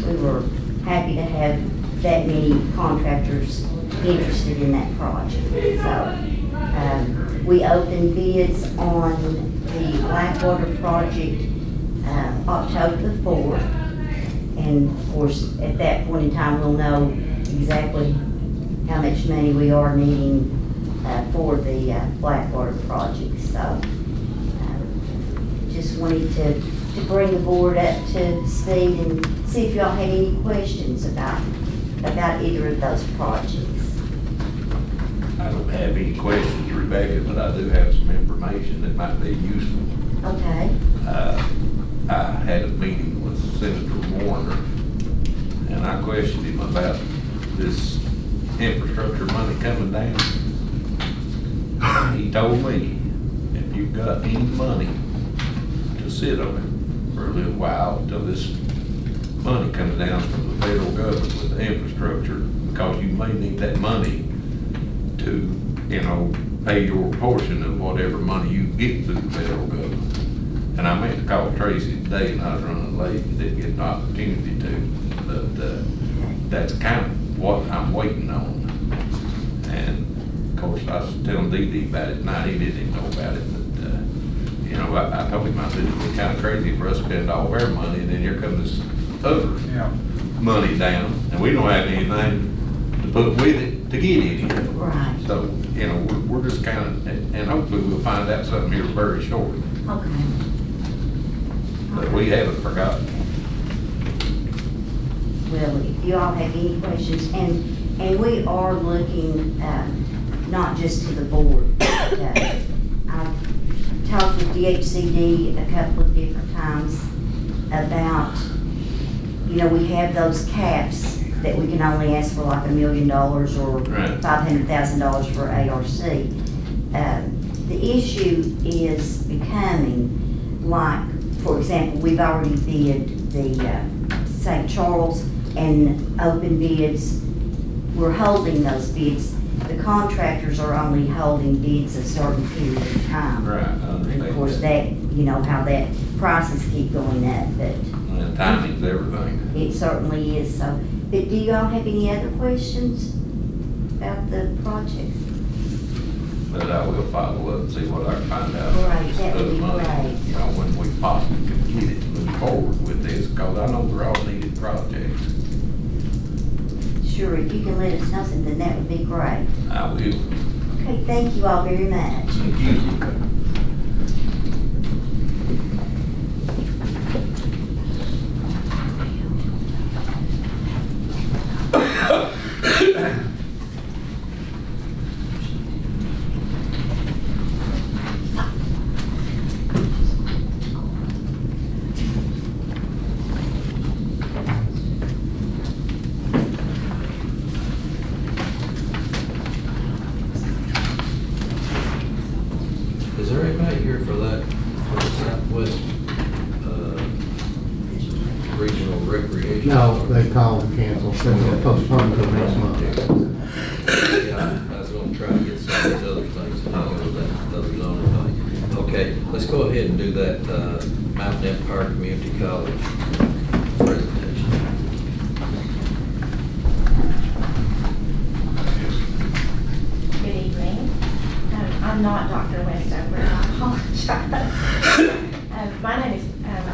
we were happy to have that many contractors interested in that project. So we opened bids on the Blackwater project October the 4th. And of course, at that point in time, we'll know exactly how much money we are needing for the Blackwater project. So just wanted to bring the board up to speed and see if y'all had any questions about either of those projects. I don't have any questions, Rebecca, but I do have some information that might be useful. Okay. I had a meeting with Senator Warner, and I questioned him about this infrastructure money coming down. He told me, if you've got any money, to sit on it for a little while until this money comes down from the federal government with the infrastructure, because you may need that money to, pay your portion of whatever money you get through the federal government. And I meant to call Tracy today, and I was running late and didn't get an opportunity to, but that's kind of what I'm waiting on. And of course, I was telling Dee Dee about it tonight. He didn't even know about it, but I told him, I said, it's kind of crazy for us to spend all of our money, and then here comes this other money down, and we don't have anything to put with it to get any. Right. So, we're just kind of, and hopefully we'll find out something here very shortly. Okay. But we haven't forgotten. Well, if you all have any questions, and we are looking, not just to the board, but I've talked with DHCD a couple of different times about, we have those caps that we can only ask for like $1 million or $500,000 for ARC. The issue is becoming like, for example, we've already bid the St. Charles and open bids. We're holding those bids. The contractors are only holding bids a certain period of time. Right, I understand. And of course, that, how that prices keep going up, but. And timing's everything. It certainly is. So, but do you all have any other questions about the project? But I will follow up and see what I can find out. Right, that would be great. When we possibly can get it to move forward with this, because I know they're all needed projects. sure if you can let us know something, that would be great. I will. Okay, thank you all very much. Thank you. Is there anybody here for that, for the Southwest, Regional Recreation? No, they called and canceled, so we'll postpone until next month. Yeah, I was gonna try to get some of these other things, that other zoning thing. Okay, let's go ahead and do that, Mountain Empire Community College presentation. Good evening. I'm not Dr. Westover, I apologize. My name is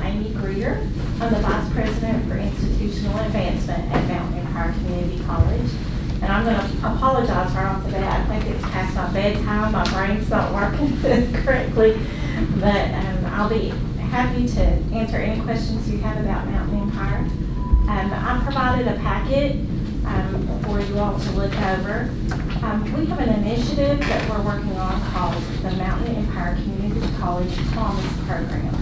Amy Greer. I'm the Vice President for Institutional Advancement at Mountain Empire Community College. And I'm going to apologize right off the bat. I think it's past my bedtime, my brain's not working correctly. But I'll be happy to answer any questions you have about Mountain Empire. I provided a packet for you all to look over. We have an initiative that we're working on called the Mountain Empire Community College Promise Program.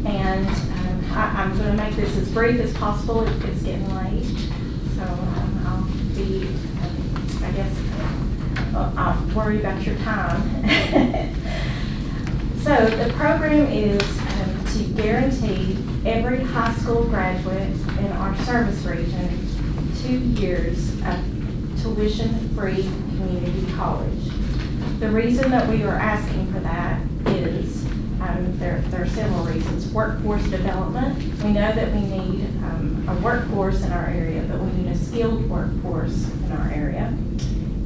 And I'm going to make this as brief as possible if it's getting late. So I'll be, I guess, I'll worry about your time. So the program is to guarantee every high school graduate in our service region 2 years of tuition-free community college. The reason that we are asking for that is, there are several reasons. Workforce development. We know that we need a workforce in our area, but we need a skilled workforce in our area.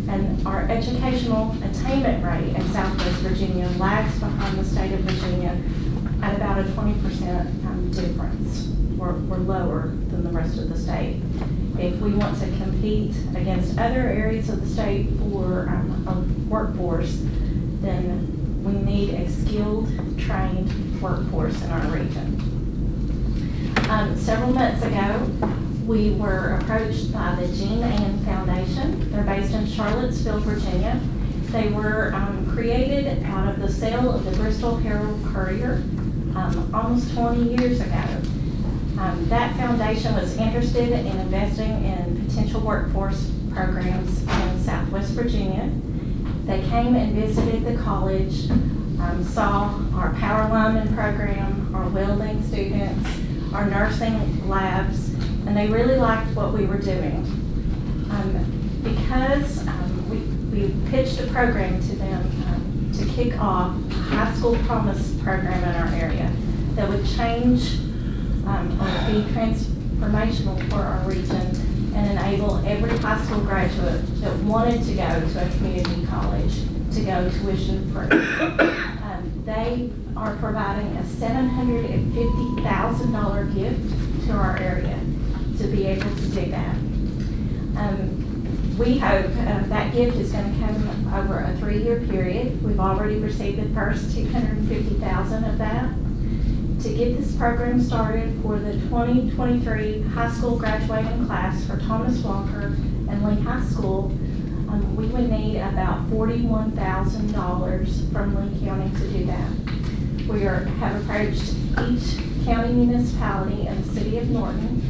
And our educational attainment rate in Southwest Virginia lags behind the state of Virginia at about a 20% difference. We're lower than the rest of the state. If we want to compete against other areas of the state for a workforce, then we need a skilled, trained workforce in our region. Several months ago, we were approached by the Jean Ann Foundation. They're based in Charlottesville, Virginia. They were created out of the sale of the Bristol Herald Courier almost 20 years ago. That foundation was interested in investing in potential workforce programs in Southwest Virginia. They came and visited the college, saw our power lineman program, our welding students, our nursing labs, and they really liked what we were doing. Because we pitched a program to them to kick off a high school promise program in our area that would change or be transformational for our region and enable every high school graduate that wanted to go to a community college to go tuition free. They are providing a $750,000 gift to our area to be able to do that. We hope that gift is going to come over a 3-year period. We've already received the first $250,000 of that. To get this program started for the 2023 high school graduating class for Thomas Walker and Lee High School, we would need about $41,000 from Lee County to do that. We have approached each county municipality in the city of Norton.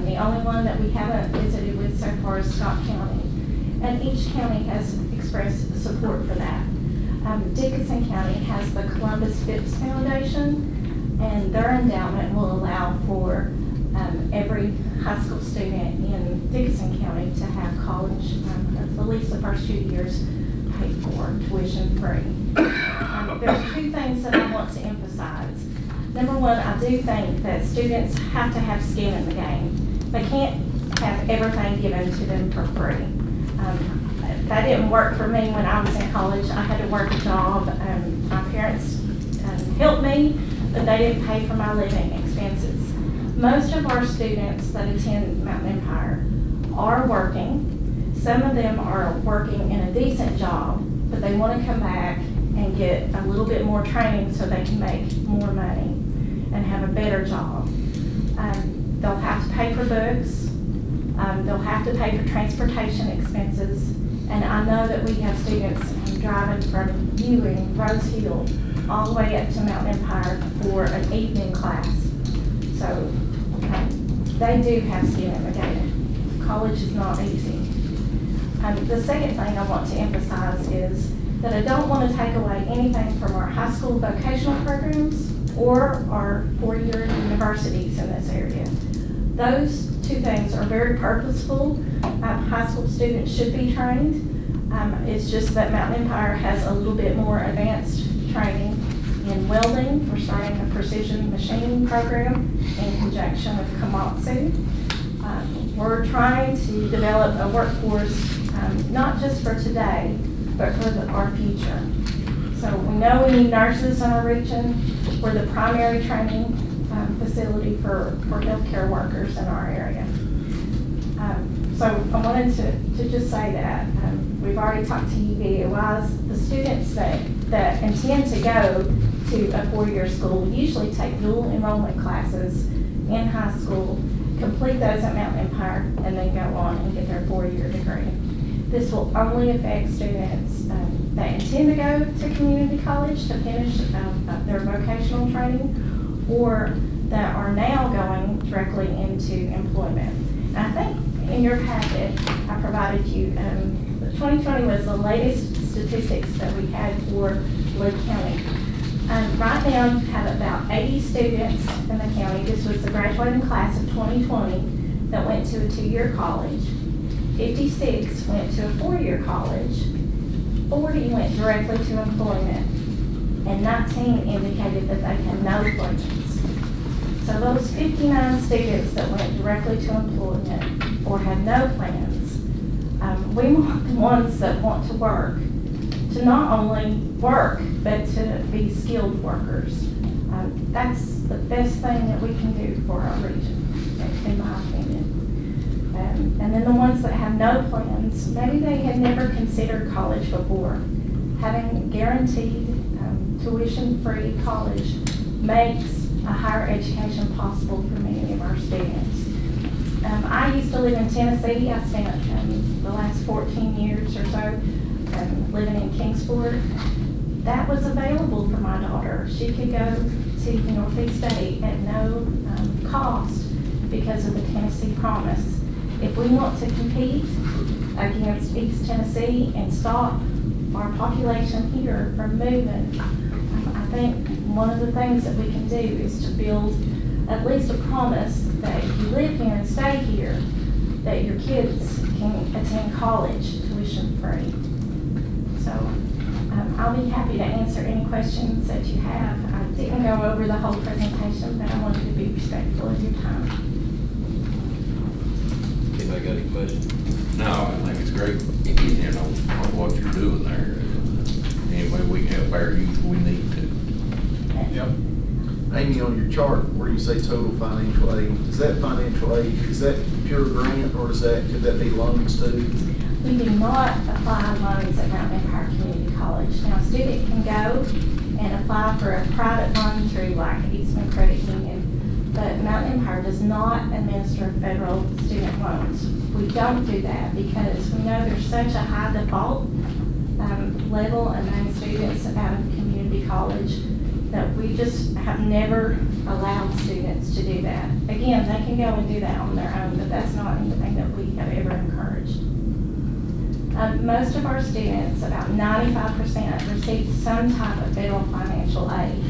The only one that we haven't visited with so far is Scott County. And each county has expressed support for that. Dickinson County has the Columbus Phipps Foundation, and their endowment will allow for every high school student in Dickinson County to have college, at least the first 2 years, paid for, tuition free. There's 2 things that I want to emphasize. Number one, I do think that students have to have skin in the game. They can't have everything given to them for free. That didn't work for me when I was in college. I had to work a job. My parents helped me, but they didn't pay for my living expenses. Most of our students that attend Mountain Empire are working. Some of them are working in a decent job, but they want to come back and get a little bit more training so they can make more money and have a better job. They'll have to pay for books. They'll have to pay for transportation expenses. And I know that we have students driving from Ewing, Rose Hill, all the way up to Mount Empire for an evening class. So they do have skin in the game. College is not easy. The second thing I want to emphasize is that I don't want to take away anything from our high school vocational programs or our four-year universities in this area. Those two things are very purposeful. High school students should be trained. It's just that Mount Empire has a little bit more advanced training in welding. We're starting a precision machining program in conjunction with Komatsu. We're trying to develop a workforce, not just for today, but for our future. So we know we need nurses in our region. We're the primary training facility for healthcare workers in our area. So I wanted to just say that. We've already talked to UVAYs. The students that intend to go to a four-year school usually take dual enrollment classes in high school, complete those at Mount Empire, and then go on and get their four-year degree. This will only affect students that intend to go to community college to finish their vocational training, or that are now going directly into employment. And I think in your packet, I provided you, 2020 was the latest statistics that we had for Lee County. Right now, we have about 80 students in the county. This was the graduating class of 2020 that went to a two-year college. 56 went to a four-year college. 40 went directly to employment. And 19 indicated that they had no plans. So those 59 students that went directly to employment or had no plans, we want the ones that want to work to not only work, but to be skilled workers. That's the best thing that we can do for our region, in my opinion. And then the ones that have no plans, maybe they had never considered college before. Having guaranteed tuition-free college makes a higher education possible for many of our students. I used to live in Tennessee. I spent the last 14 years or so living in Kingsport. That was available for my daughter. She could go to the Northeast State at no cost because of the Tennessee Promise. If we want to compete against East Tennessee and stop our population here from moving, I think one of the things that we can do is to build at least a promise that if you live here and stay here, that your kids can attend college tuition free. So I'll be happy to answer any questions that you have. I didn't go over the whole presentation, but I wanted to be respectful of your time. Anybody got any questions? No, I think it's great, you know, what you're doing there. Any way we can help our youth, we need to. Yep. Amy, on your chart where you say total financial aid, is that financial aid, is that pure grant, or could that be loans too? We do not apply loans at Mount Empire Community College. Now, a student can go and apply for a private loan through like Eastman Credit Union, but Mount Empire does not administer federal student loans. We don't do that because we know there's such a high default level among students out of community college that we just have never allowed students to do that. Again, they can go and do that on their own, but that's not anything that we have ever encouraged. Most of our students, about 95%, receive some type of federal financial aid.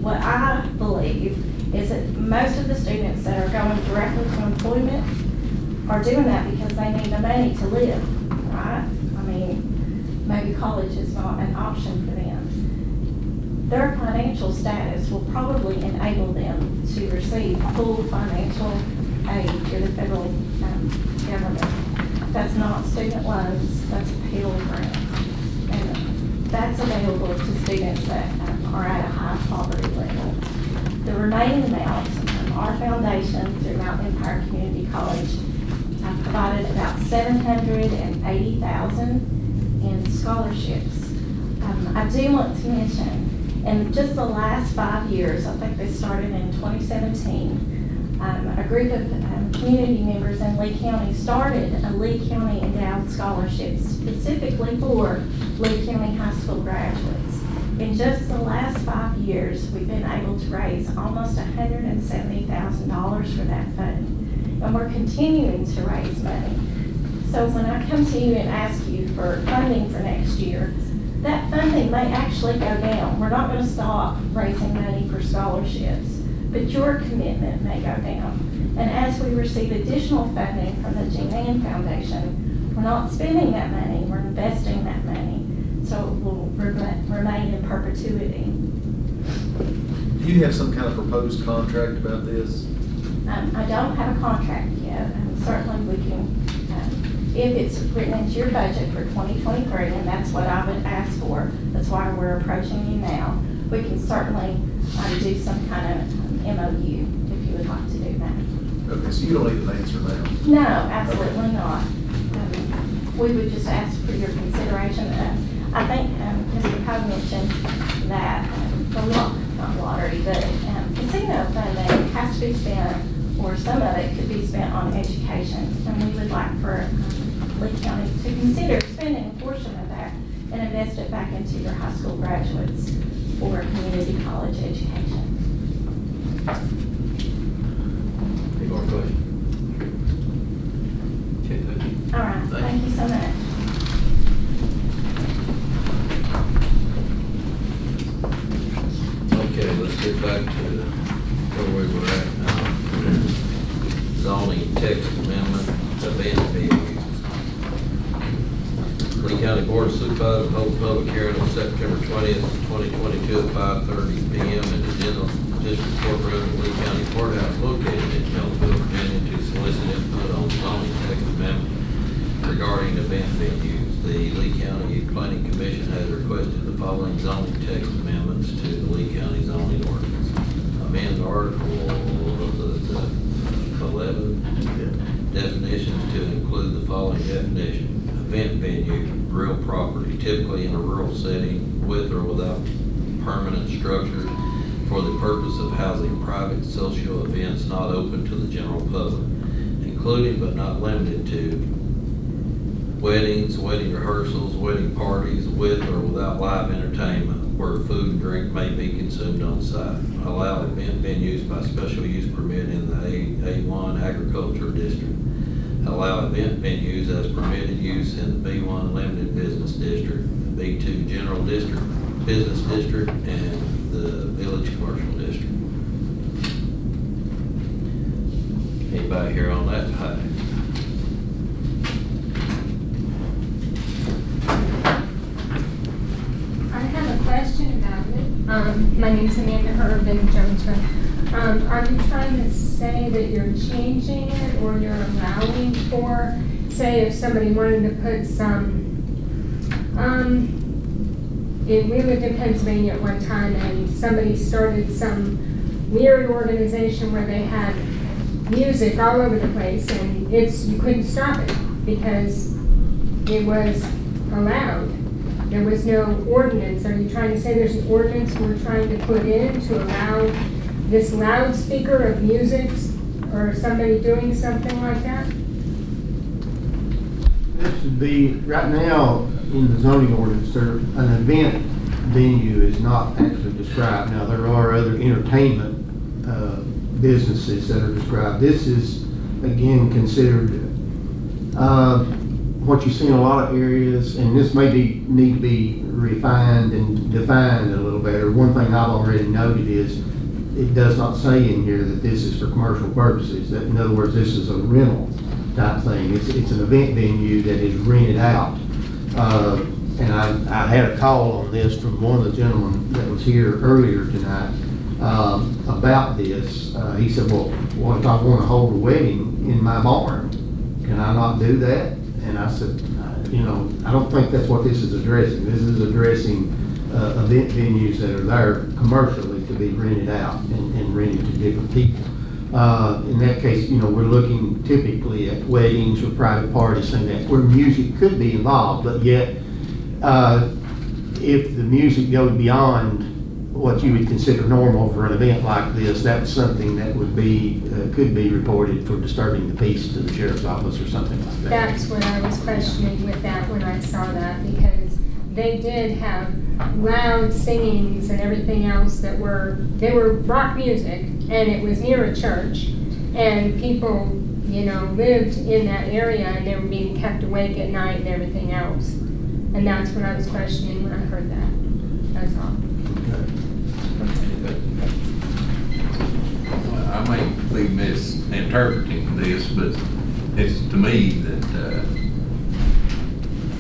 What I believe is that most of the students that are going directly to employment are doing that because they need the money to live, right? I mean, maybe college is not an option for them. Their financial status will probably enable them to receive full financial aid through the federal government. That's not student loans, that's a Pell Grant. And that's available to students that are at a high poverty level. The remaining amount, our foundation through Mount Empire Community College I've provided about $780,000 in scholarships. I do want to mention, in just the last 5 years, I think they started in 2017, a group of community members in Lee County started a Lee County Endowed Scholarship specifically for Lee County high school graduates. In just the last 5 years, we've been able to raise almost $170,000 for that fund, and we're continuing to raise money. So when I come to you and ask you for funding for next year, that funding may actually go down. We're not going to stop raising money for scholarships, but your commitment may go down. And as we receive additional funding from the Jean Ann Foundation, we're not spending that money, we're investing that money. So it will remain in perpetuity. Do you have some kind of proposed contract about this? I don't have a contract yet. Certainly we can, if it's written into your budget for 2023, and that's what I would ask for, that's why we're approaching you now, we can certainly do some kind of MOU if you would like to do that. Okay, so you don't need an answer now? No, absolutely not. We would just ask for your consideration. I think Mr. Poe mentioned that the not lottery, but casino funding has to be spent, or some of it could be spent on education. And we would like for Lee County to consider spending a portion of that and invest it back into your high school graduates for community college education. Any more questions? Okay, thank you. All right, thank you so much. Okay, let's get back to where we were at now. Zoning text amendment, event venues. Lee County Board of Supervisors holds public hearing on September 20th, 2022 at 5:30 p.m. in the General District Courtroom at Lee County Courthouse located in Jonesville, Virginia, to solicit input on zoning text amendment regarding event venues. The Lee County Planning Commission has requested the following zoning text amendments to the Lee County zoning ordinance. Amend Article 11 definitions to include the following definition. Event venue, real property, typically in a rural setting with or without permanent structures for the purpose of housing private social events not open to the general public, including but not limited to weddings, wedding rehearsals, wedding parties with or without live entertainment where food and drink may be consumed on site. Allow event venues by special use permit in the A1 agriculture district. Allow event venues as permitted use in the B1 limited business district, B2 general district, business district, and the village commercial district. Anybody here on that topic? I have a question about it. My name's Amanda Herb in Jonesville. Are you trying to say that you're changing it or you're allowing for, say if somebody wanted to put some, we lived in Pennsylvania at one time and somebody started some weird organization where they had music all over the place and you couldn't stop it because it was allowed. There was no ordinance. Are you trying to say there's an ordinance we're trying to put in to allow this loudspeaker of music or somebody doing something like that? This would be, right now, in the zoning ordinance, an event venue is not actually described. Now, there are other entertainment businesses that are described. This is, again, considered what you see in a lot of areas, and this may need to be refined and defined a little better. One thing I've already noted is it does not say in here that this is for commercial purposes. That, in other words, this is a rental type thing. It's an event venue that is rented out. And I had a call on this from one of the gentlemen that was here earlier tonight about this. He said, well, what if I want to hold a wedding in my barn? Can I not do that? And I said, I don't think that's what this is addressing. This is addressing event venues that are there commercially to be rented out and rented to different people. In that case, you know, we're looking typically at weddings or private parties, things like that, where music could be involved, but yet, if the music goes beyond what you would consider normal for an event like this, that's something that would be, could be reported for disturbing the peace to the sheriff's office or something like that. That's what I was questioning with that when I saw that, because they did have loud singings and everything else they were rock music, and it was near a church, and people, you know, lived in that area, and they were being kept awake at night and everything else. And that's what I was questioning when I heard that. That's all. I may be misinterpreting this, but it's to me that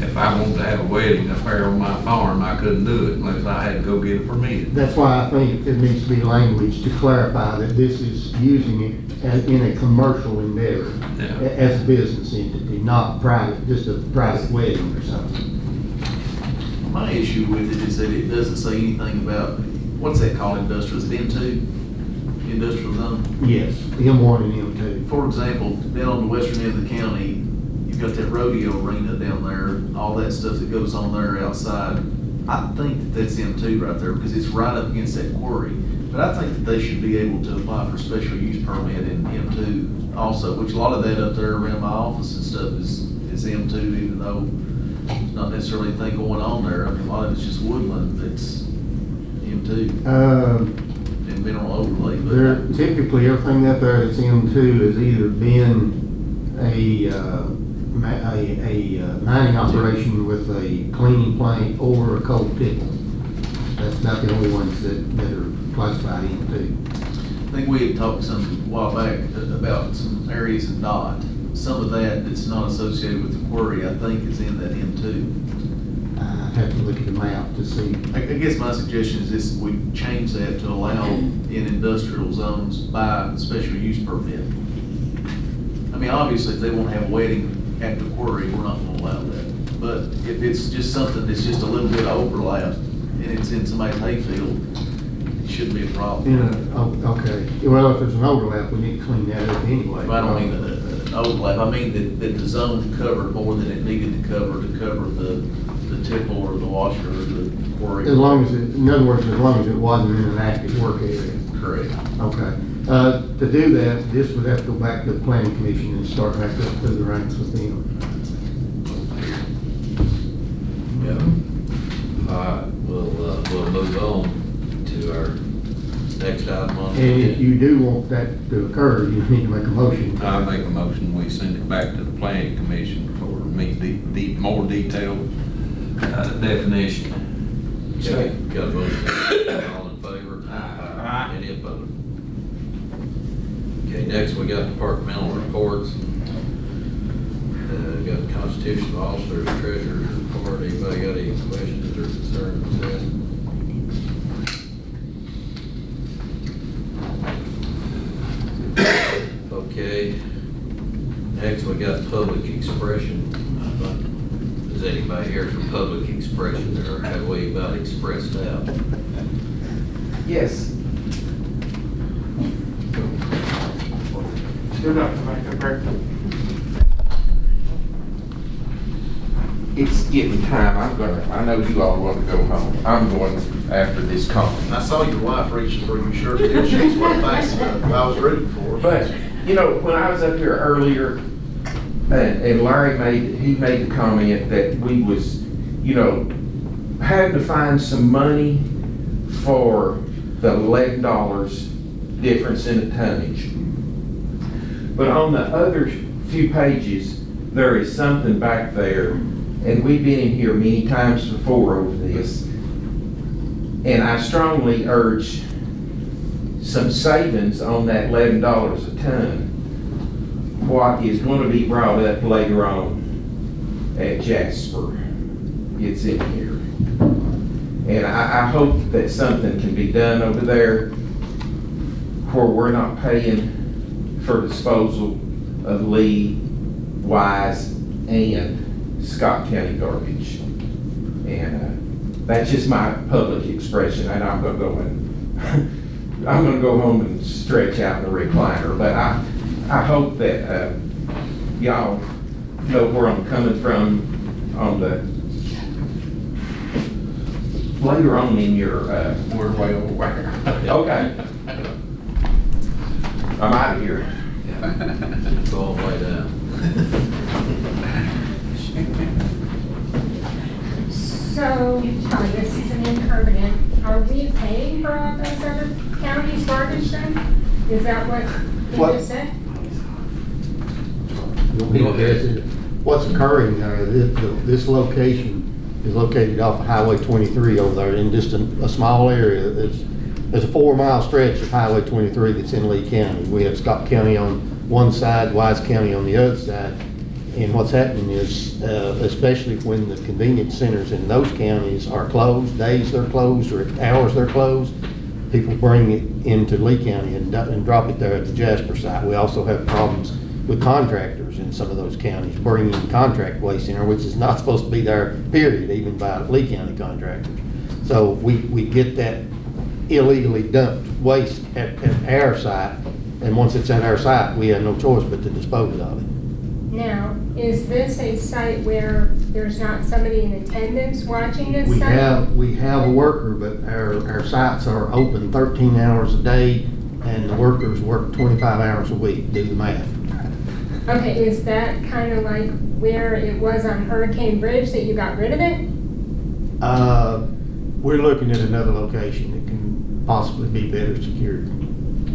if I wanted to have a wedding up there on my farm, I couldn't do it unless I had to go get a permit. That's why I think there needs to be language to clarify that this is using it in a commercial endeavor, as a business entity, not private, just a private wedding or something. My issue with it is that it doesn't say anything about, what's that called, industrial, is it M2? Industrial zone? Yes, M1 and M2. For example, down on the western end of the county, you've got that rodeo arena down there, all that stuff that goes on there outside. I think that that's M2 right there, because it's right up against that quarry. But I think that they should be able to apply for special use permit in M2 also, which a lot of that up there around my office and stuff is M2, even though there's not necessarily anything going on there. I mean, a lot of it's just woodland that's M2. And mineral overlay. But Typically, everything up there that's M2 has either been a mining operation with a cleaning plant or a coal tipple. That's about the only ones that are classified M2. I think we had talked some a while back about some areas in Dot. Some of that's not associated with the quarry, I think, is in that M2. I'd have to look at the map to see. I guess my suggestion is this: we change that to allow in industrial zones by special use permit. I mean, obviously, if they want to have a wedding at the quarry, we're not going to allow that. But if it's just something that's just a little bit of overlap and it's in somebody's hayfield, it shouldn't be a problem. Yeah, okay. Well, if there's an overlap, we need to clean that up anyway. But I don't mean an overlap. I mean that the zone covered more than it needed to cover the tipple or the washer or the quarry. As long as in other words, as long as it wasn't in an active work area. Correct. Okay. To do that, this would have to go back to the planning commission and start back up through the ranks with them. Yeah. All right, we'll move on to our next item on the And if agenda. you do want that to occur, you need to make a motion. I make a motion, we send it back to the planning commission for more detailed definition. Got a motion. All in favor? Aye. Any opposed? Okay, next we got departmental reports. We got the constitutional officers, treasurer's report. Anybody got any questions or concerns with that? Okay, next we got public expression. Is anybody here for public expression, or have we about expressed out? Yes. Stood up to make a breakfast. It's getting time. I know you all want to go home. I'm going after this conference. I saw your wife reaching for your shirt there. She's one of the things I was rooting for. But, you know, when I was up here earlier, and Larry made the comment that we was, you know, having to find some money for the $11 difference in the tonnage. But on the other few pages, there is something back there, and we've been in here many times before over this, and I strongly urge some savings on that $11 a ton, what is going to be brought up later on at Jasper. It's in here. And I hope that something can be done over there where we're not paying for disposal of Lee, Wise, and Scott County garbage. And that's just my public expression, and I'm going to go and I'm gonna go home and stretch out in the recliner, but I hope that, y'all know where I'm coming from on the, later on in your, We're way over where. okay. I'm out of here. Go all the way down. So, this is an impermanent. Are we paying for all those other counties' garbage then? Is that what you just said? What's occurring there, this location is located off of Highway 23 over there in just a small area. There's a 4-mile stretch of Highway 23 that's in Lee County. We have Scott County on one side, Wise County on the other side. And what's happening is, especially when the convenience centers in those counties are closed, days they're closed or hours they're closed, people bring it into Lee County and drop it there at the Jasper site. We also have problems with contractors in some of those counties bringing contract waste in there, which is not supposed to be there, period, even by Lee County contractors. So we get that illegally dumped waste at our site, and once it's at our site, we have no choice but to dispose of it. Now, is this a site where there's not somebody in attendance watching this We site? we have a worker, but our sites are open 13 hours a day, and the workers work 25 hours a week, do the math. Okay, is that kind of like where it was on Hurricane Bridge that you got rid of it? We're looking at another location that can possibly be better secured.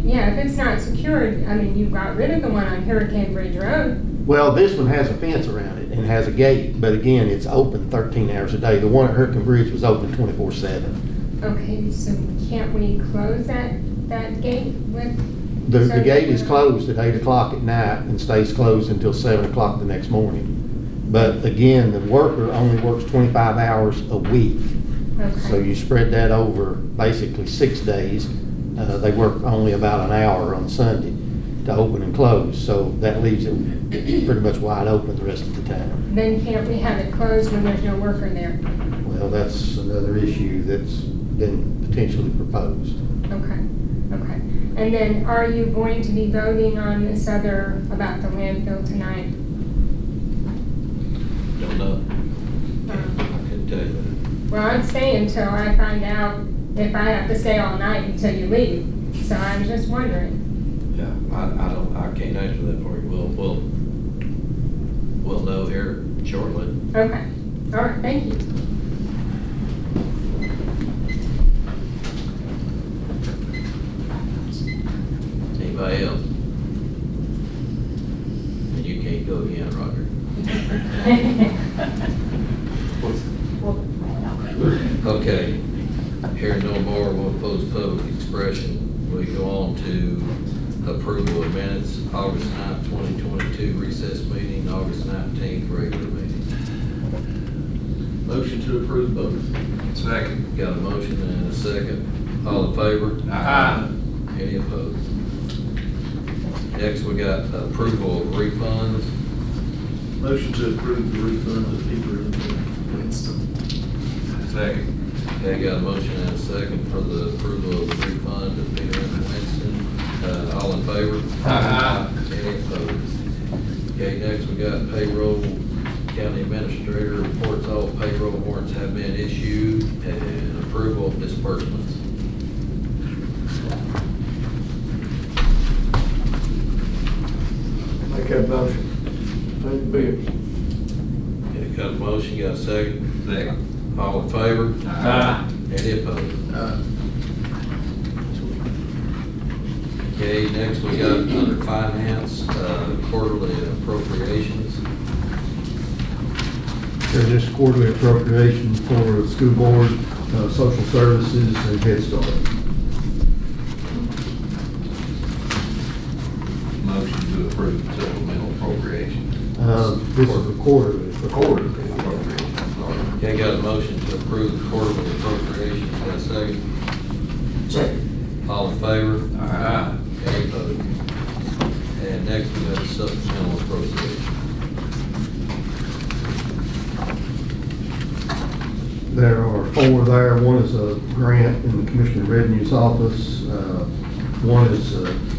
Yeah, if it's not secured, I mean, you got rid of the one on Hurricane Bridge Road. Well, this one has a fence around it and has a gate, but again, it's open 13 hours a day. The one at Hurricane Bridge was open 24/7. Okay, so can't we close that gate with? The gate is closed at 8 o'clock at night and stays closed until 7 o'clock the next morning. But again, the worker only works 25 hours a week. So Okay. you spread that over basically 6 days. They work only about an hour on Sunday to open and close. So that leaves it pretty much wide open the rest of the time. Then can't we have it closed when there's no worker there? Well, that's another issue that's been potentially proposed. Okay, okay. And then are you going to be voting on this other, about the landfill tonight? Don't know. I couldn't tell you that. Well, I'd stay until I find out if I have to stay all night until you leave. So I'm just wondering. Yeah, I can't answer that for you. We'll know here shortly. Okay, all right, thank you. Anybody else? And you can't go again, Roger. Okay, hearing no more, we'll close public expression. We go on to approval of minutes, August 9th, 2022 recess meeting, August 19th regular meeting. Motion to approve both. Second. Got a motion and a second. All in favor? Aye. Any opposed? Next, we got approval of refunds. Motion to approve the refund of Peter and Winston. Second. Okay, got a motion and a second for the approval of the refund of Peter and Winston. All in favor? Aye. Any opposed? Okay, next we got payroll. County administrator reports all payroll warrants have been issued and approval of disbursements. Make that motion. Pay the bills. Okay, got a motion, got a second? Second. All in favor? Aye. Any opposed? Okay, next we got under finance, quarterly appropriations. There's this quarterly appropriation for the school board, social services, and Head Start. Motion to approve supplemental appropriation. This is the quarterly. Quarterly appropriation, sorry. Okay, got a motion to approve the quarterly appropriations, got a second? Second. All in favor? Aye. Any opposed? And next we got supplemental appropriation. There are 4 there. One is a grant in the Commissioner of Revenue's office. One is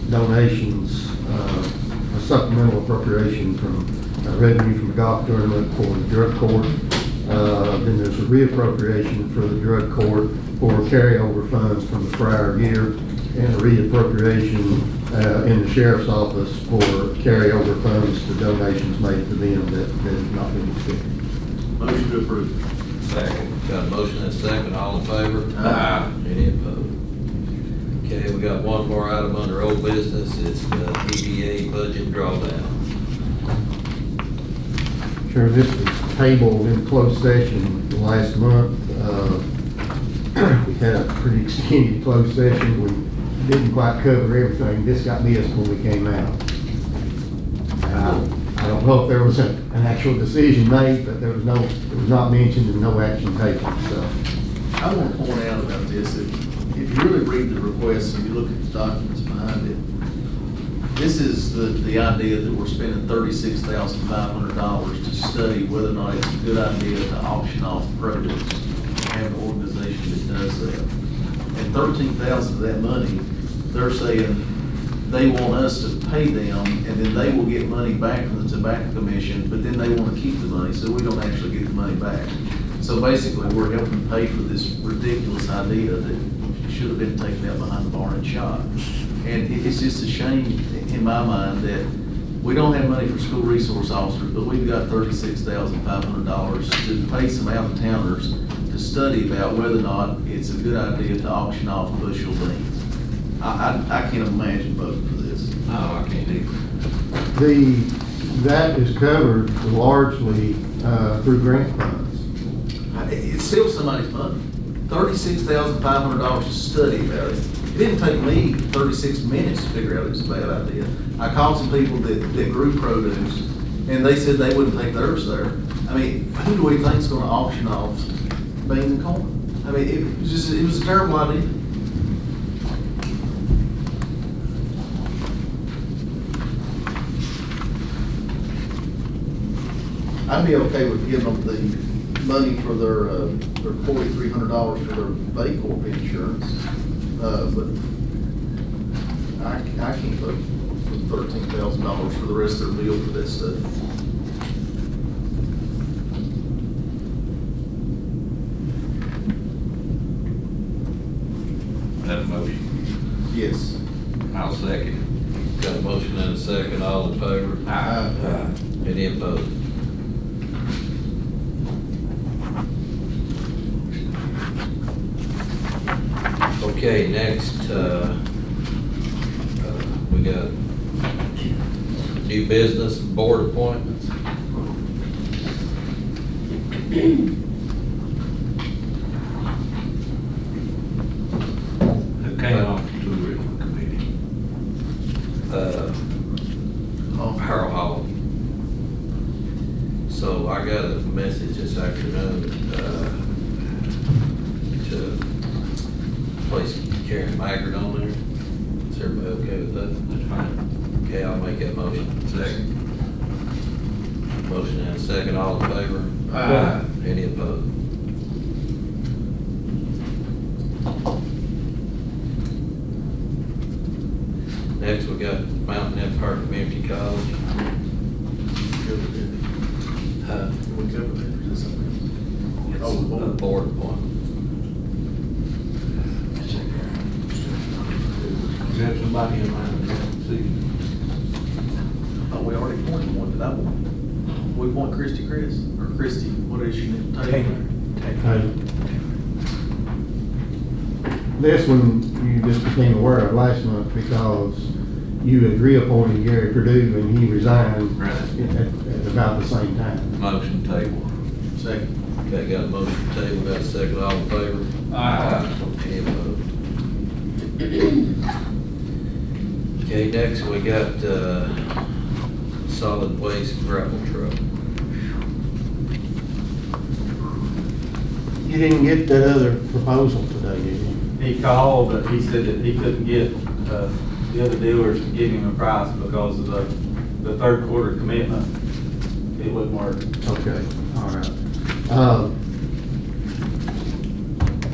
donations, a supplemental appropriation from revenue from the golf tournament for the drug court. Then there's a reappropriation for the drug court for carryover funds from the prior year, and a reappropriation in the sheriff's office for carryover funds to donations made to them that have not been expended. Motion to approve. Second. Got a motion and a second, all in favor? Aye. Any opposed? Okay, we got one more item under old business, it's the EDA budget drawdown. Sure, this was tabled in closed session last month. We had a pretty extended closed session. We didn't quite cover everything. This got missed when we came out. I don't know if there was an actual decision made, but it was not mentioned and no action taken, so. I want to point out about this, if you really read the request and you look at the documents behind it, this is the idea that we're spending $36,500 to study whether or not it's a good idea to auction off produce. Have an organization that does that. And $13,000 of that money, they're saying they want us to pay them, and then they will get money back from the Tobacco Commission, but then they want to keep the money, so we don't actually get the money back. So basically, we're helping pay for this ridiculous idea that should have been taken out behind the barn and shot. And it's just a shame, in my mind, that we don't have money for school resource officers, but we've got $36,500 to pay some out-of-towners to study about whether or not it's a good idea to auction off bushel beans. I can't imagine voting for this. No, I can't either. That is covered largely through grant funds. It's still somebody's money. $36,500 to study about it. It didn't take me 36 minutes to figure out it was a bad idea. I called some people that grew produce, and they said they wouldn't take theirs there. I mean, who do we think is going to auction off beans and corn? I mean, it was a terrible idea. I'd be okay with giving them the money for their $4,300 for their Bay Corp insurance, but I can't vote for $13,000 for the rest of their bill for that stuff. That motion? Yes. I'll second it. Got a motion and a second, all in favor? Aye. Any opposed? Okay, next, we got new business, board appointments. Who came off the tourism committee? Harold Hall. So I got a message this afternoon, to place Karen Maggard on there. Is everybody okay with that? That's fine. Okay, I'll make that motion. Second. Motion and a second, all in favor? Aye. Any opposed? Next, we got Mountain Park Community College. We covered that. It's a board appointment. Is that somebody in mind that see? Oh, we already appointed one that I want. We appoint Christy Chris, or Christy, what is she name? Taylor. This one you just became aware of last month because you had reappointed Gary Perdue and he resigned at about the same time. Motion table. Second. Okay, got a motion table, got a second, all in favor? Aye. Any opposed? Okay, next we got, solid waste gravel truck. You didn't get that other proposal today, did you? He called, but he said that he couldn't get the other dealers to give him a price because of the third quarter commitment. It wouldn't work. Okay, all right.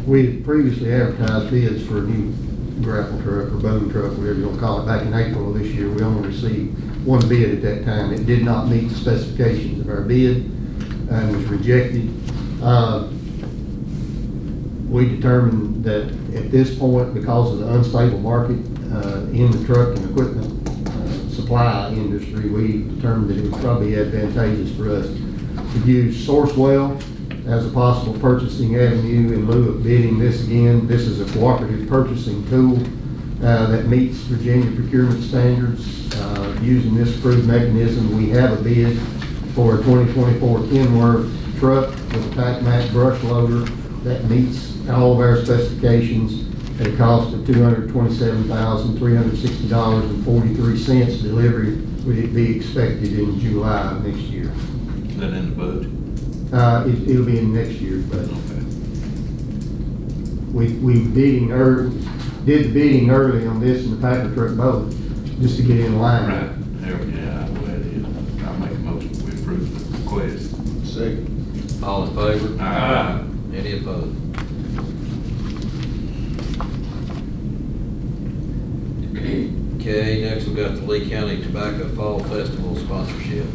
We had previously advertised bids for a new grapple truck or boom truck, whatever you want to call it, back in April of this year. We only received one bid at that time. It did not meet the specifications of our bid and was rejected. We determined that at this point, because of the unstable market in the truck and equipment supply industry, we determined that it would probably be advantageous for us to use Sourcewell as a possible purchasing avenue in lieu of bidding this again. This is a cooperative purchasing tool that meets Virginia procurement standards. Using this approved mechanism, we have a bid for a 2024 Kenworth truck with a TACMAC brush loader that meets all of our specifications at a cost of $227,360.43. Delivery would be expected in July of next year. Is that in the budget? It'll be in next year's budget. We did the bidding early on this and the Packer truck both, just to get in line. Right. Yeah, I know that is. I'll make a motion to approve the request. Second. All in favor? Aye. Any opposed? Okay, next we've got the Lee County Tobacco Fall Festival sponsorship.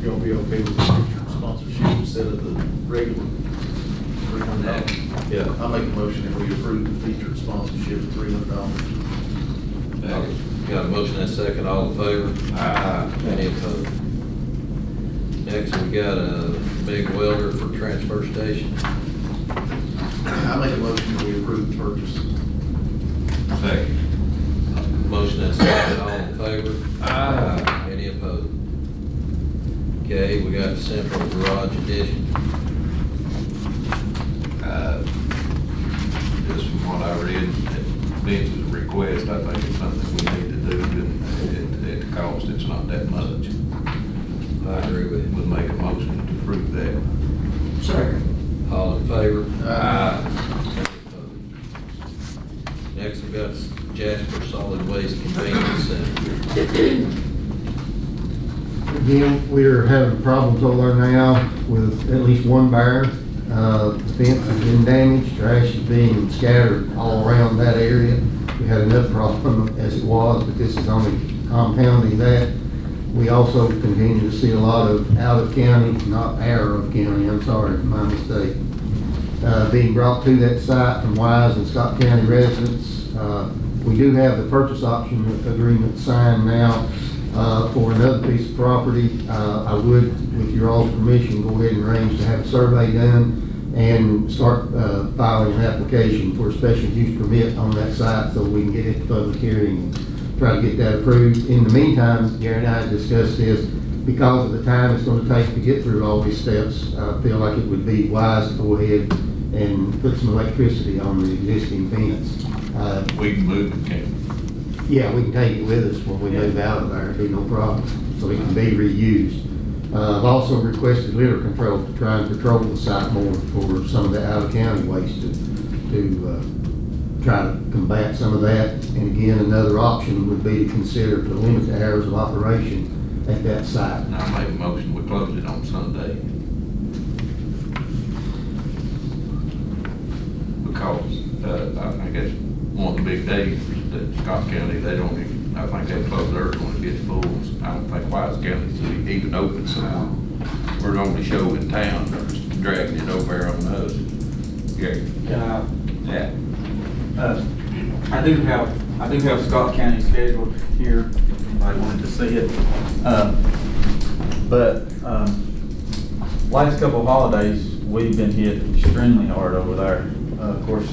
You'll be okay with the sponsorship instead of the regular $300? Yeah, I'll make a motion if we approve the featured sponsorship of $300. Got a motion and a second, all in favor? Aye. Any opposed? Next, we got a big welder for transfer station. I make a motion that we approve the purchase. Second. Motion and second, all in favor? Aye. Any opposed? Okay, we got the central garage addition. Just from what I read, at Vince's request, I think it's something we need to do, and at the cost, it's not that much. I agree with you. We'll make a motion to approve that. Second. All in favor? Aye. Next, we got Jasper Solid Waste Convenience Center. Again, we're having problems over there now with at least one barn. The fence has been damaged, trash is being scattered all around that area. We had enough problem as it was, but this is only compounding that. We also continue to see a lot of out of county, not of county, I'm sorry, my mistake, being brought to that site from Wise and Scott County residents. We do have the purchase option agreement signed now for another piece of property. I would, with your all's permission, go ahead and arrange to have a survey done and start filing an application for a special use permit on that site so we can get it to public hearing and try to get that approved. In the meantime, Gary and I discussed this, because of the time it's going to take to get through all these steps, I feel like it would be wise to go ahead and put some electricity on the existing fence. We can move the camp. Yeah, we can take it with us when we move out of there, it'd be no problem, so it can be reused. I've also requested litter control to try and patrol the site more for some of the out-of-county waste to try to combat some of that. And again, another option would be to consider to limit the hours of operation at that site. And I'll make a motion, we close it on Sunday. Because, I guess, one of the big days that Scott County, they don't even, I think they close early when it gets full. I don't think Wise County's even open, so we're the only show in town that's dragging it over on us. Yeah. Yeah. I do have Scott County scheduled here, if anybody wanted to see it. But last couple of holidays, we've been hit extremely hard over there. Of course,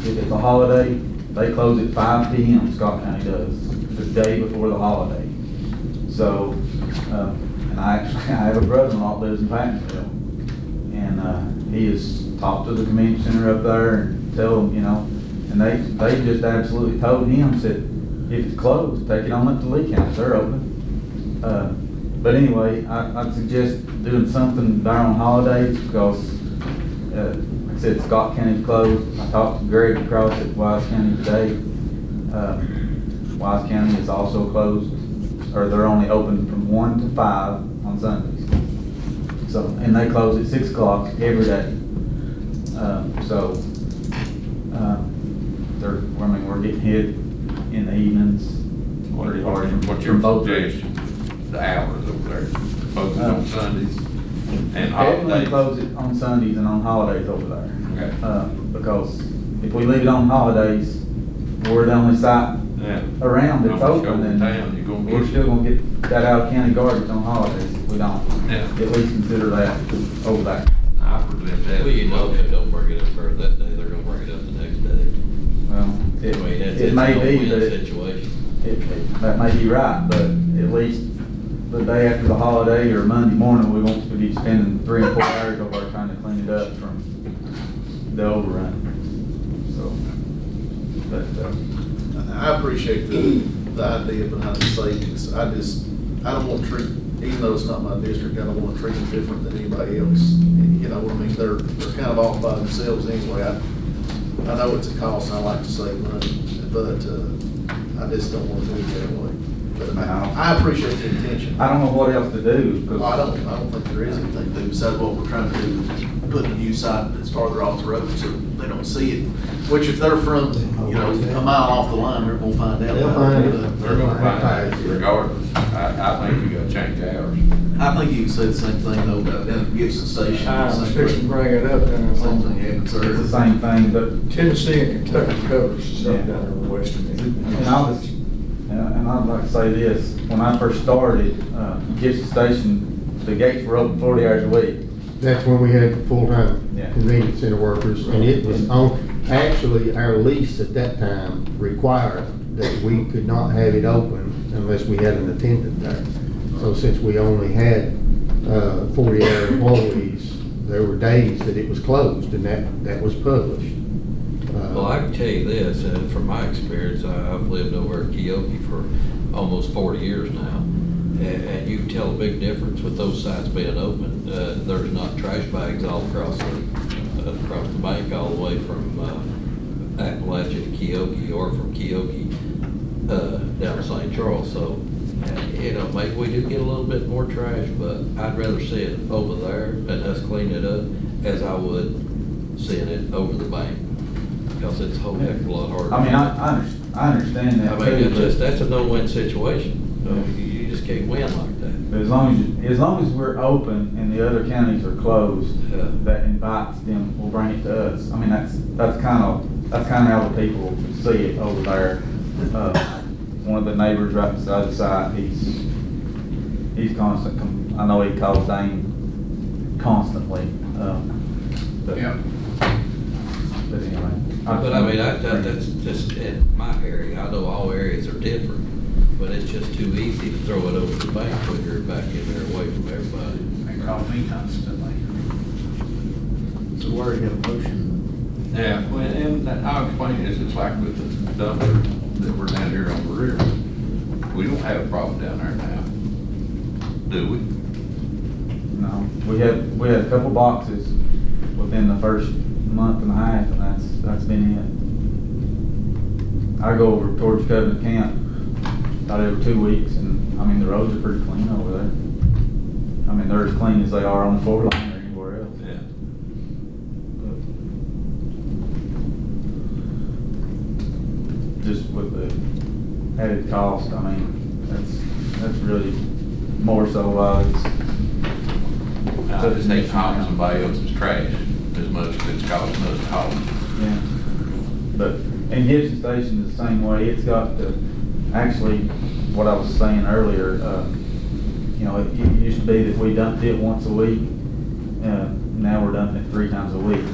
if it's a holiday, they close at 5 p.m., Scott County does, the day before the holiday. So, and I have a brother-in-law that lives in Pattonville, and he has talked to the convention center up there and tell them, you know, and they just absolutely told him, said, if it's closed, take it on up to Lee County, they're open. But anyway, I'd suggest doing something there on holidays because, like I said, Scott County's closed. I talked to Greg across at Wise County today. Wise County is also closed, or they're only open from 1 to 5 on Sundays. So, and they close at 6 o'clock every day. So, we're getting hit in the evenings pretty hard. What's your suggestion? The hours over there, close it on Sundays and Definitely holidays? close it on Sundays and on holidays over there. Okay. Because if we leave it on holidays, we're the only site around that's open, and we're still gonna get that out of county garbage on holidays if we don't. Yeah. At least consider that over there. I present that. Well, you know, if they don't bring it up for that day, they're gonna bring it up the next day. Well, I mean, it's it a may be no-win that situation. that may be right, but at least the day after the holiday or Monday morning, we won't be spending 3 and 4 hours over there trying to clean it up from the overrun. So, but, I appreciate the idea behind the savings. I don't want to treat, even though it's not my district, I don't want to treat them different than anybody else. You know, I mean, they're kind of off by themselves anyway. I know it's a cost and I like to save money, but I just don't want to do it that way. But I appreciate the intention. I don't know what else to do. I don't think there is anything to do besides what we're trying to do, putting a new sign that's farther off the road so they don't see it. Which if they're from, you know, a mile off the line, they're gonna find out. They're gonna find it regardless. I think we gotta change hours. I think you can say the same thing though about down at Gibson Station. I was fixing to bring it up, and Same thing happens there. It's the same thing, but. Tennessee and Kentucky covers stuff down there in western. And I'd like to say this, when I first started, Gibson Station, the gates were open 40 hours a week. That's when we had full-time Yeah. convenience center workers, and it was actually, our lease at that time required that we could not have it open unless we had an attendant there. So since we only had 40-hour employees, there were days that it was closed, and that was published. Well, I can tell you this, and from my experience, I've lived over at Keoki for almost 40 years now, and you can tell a big difference with those sites being open. There's not trash bags all across the bank, all the way from Appalachia to Keoki, or from Keoki down to St. Charles. So, you know, maybe we do get a little bit more trash, but I'd rather see it over there and us clean it up as I would seeing it over the bank. Because it's a whole heck of a lot harder. I mean, I understand that. I mean, that's a no-win situation. You just can't win like that. But as long as we're open and the other counties are closed, that invites them, will bring it to us. I mean, that's kind of how the people see it over there. One of the neighbors right beside the site, he's constant. I know he calls Dane constantly. But anyway. But I mean, that's just in my area. I know all areas are different, but it's just too easy to throw it over the bank when you're back in there away from everybody. They call me constantly. So where you have a motion? Yeah, well, and I'll explain this, it's like with the dumpster that we're down here on the river. We don't have a problem down there now, do we? No, we had a couple boxes within the first month and a half, and that's been it. I go over towards Covenant Camp about every 2 weeks, and I mean, the roads are pretty clean over there. I mean, they're as clean as they are on the 4 line or anywhere else. Yeah. Just with the added cost, I mean, that's really more so I just hate hauling somebody else's trash as much as it's costing us to haul. Yeah. But, and Gibson Station is the same way. It's got the, actually, what I was saying earlier, you know, it used to be that we dumped it once a week. Now we're dumping it 3 times a week.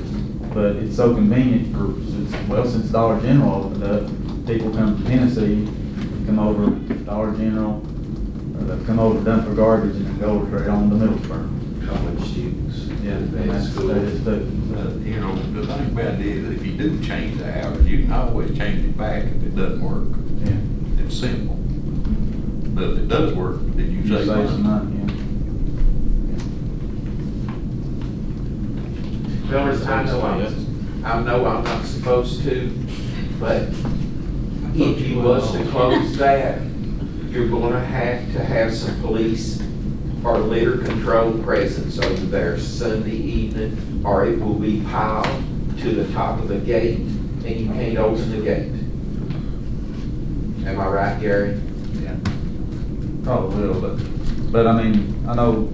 But it's so convenient since Dollar General opened up, people come from Tennessee, come over to Dollar General, or they come over to dump their garbage and then go over straight on to Middlesboro. College students. Yeah, That's cool. that is too. You know, the thing about it is that if you do change the hours, you can always change it back if it doesn't work. Yeah. It's simple. But if it does work, then you save some money. Fellas, I know I'm not supposed to, but if you was to close that, you're gonna have some police or litter control presence over there Sunday evening, or it will be piled to the top of the gate, and you can't open the gate. Am I right, Gary? Yeah. Probably will, but I mean, I know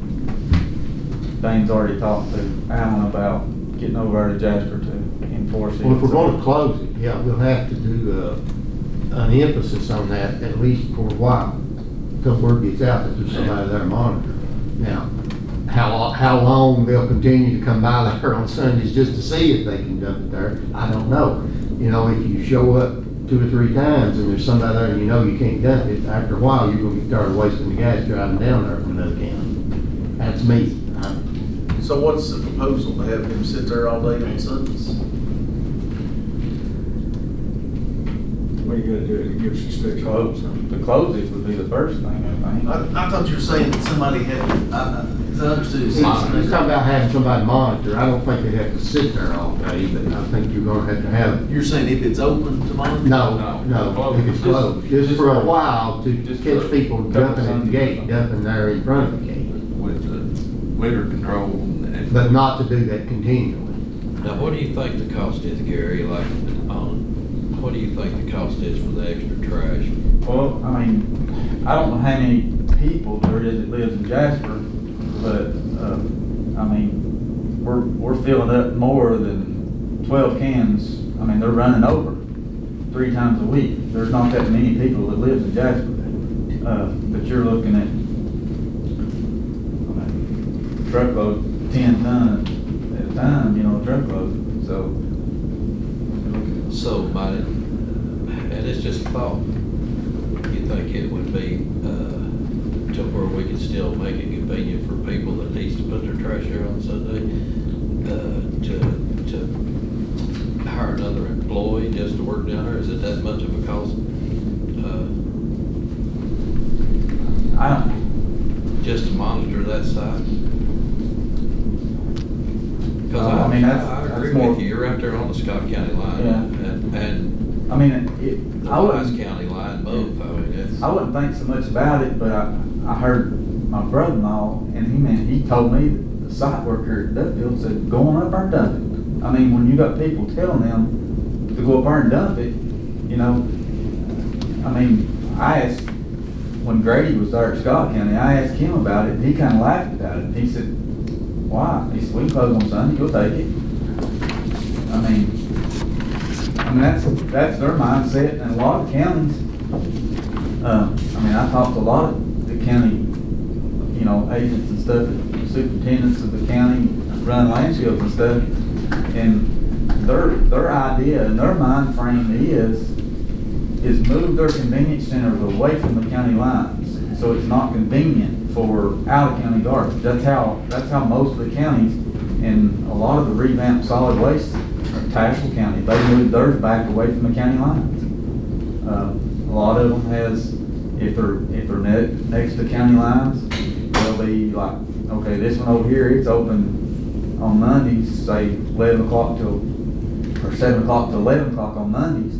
Dane's already talked to Alan about getting over to Jasper to enforce it. Well, if we're gonna close it, yeah, we'll have to do, an emphasis on that at least for a while, until word gets out that there's somebody there monitoring. Now, how long they'll continue to come by there on Sundays just to see if they can dump it there, I don't know. You know, if you show up 2 or 3 times and there's somebody there and you know you can't dump it, after a while, you're gonna get tired of wasting the gas driving down there from another county. That's me. So what's the proposal, to have him sit there all day on Sundays? What are you gonna do to give us restrictions? To close it would be the first thing, I think. I thought you were saying that somebody had, as I understood. He's talking about having somebody monitor. I don't think they have to sit there all day, but I think you're gonna have to have. You're saying if it's open to monitor? No, if it's closed, just for a while to catch people jumping at the gate, dumping there in front of the gate. With the litter control and. But not to do that continually. Now, what do you think the cost is, Gary, like, what do you think the cost is for the extra trash? Well, I mean, I don't know how many people there is that lives in Jasper, but, I mean, we're filling up more than 12 cans. I mean, they're running over 3 times a week. There's not that many people that lives in Jasper. But you're looking at, I mean, truckload, 10 ton at a time, you know, a truckload, so. So, and it's just a thought, you think it would be, to where we could still make it convenient for people that needs to put their trash there on Sunday, to hire another employee just to work down there? Is it that much of a cost? I don't. Just to monitor that site? Because I mean, I that's agree more, with you, you're right there on the Scott County line, Yeah. and I mean, the I Wise wouldn't, County line both, I mean, it's. I wouldn't think so much about it, but I heard my brother-in-law, and he told me that the site worker at Duffield said, go on up there and dump it. I mean, when you got people telling them to go up there and dump it, you know, I mean, I asked, when Grady was there at Scott County, I asked him about it, and he kinda laughed about it. He said, why? He said, we can close on Sunday, go take it. I mean, that's their mindset in a lot of counties. I mean, I talked to a lot of the county, you know, agents and stuff, superintendents of the county, run landfills and stuff, and their idea and their mind frame is move their convenience centers away from the county lines, so it's not convenient for out-of-county garbage. That's how most of the counties, and a lot of the revamped solid waste, Tazewell County, they moved theirs back away from the county lines. A lot of them has, if they're next to county lines, they'll be like, okay, this one over here, it's open on Mondays, say 11 o'clock till, or 7 o'clock to 11 o'clock on Mondays.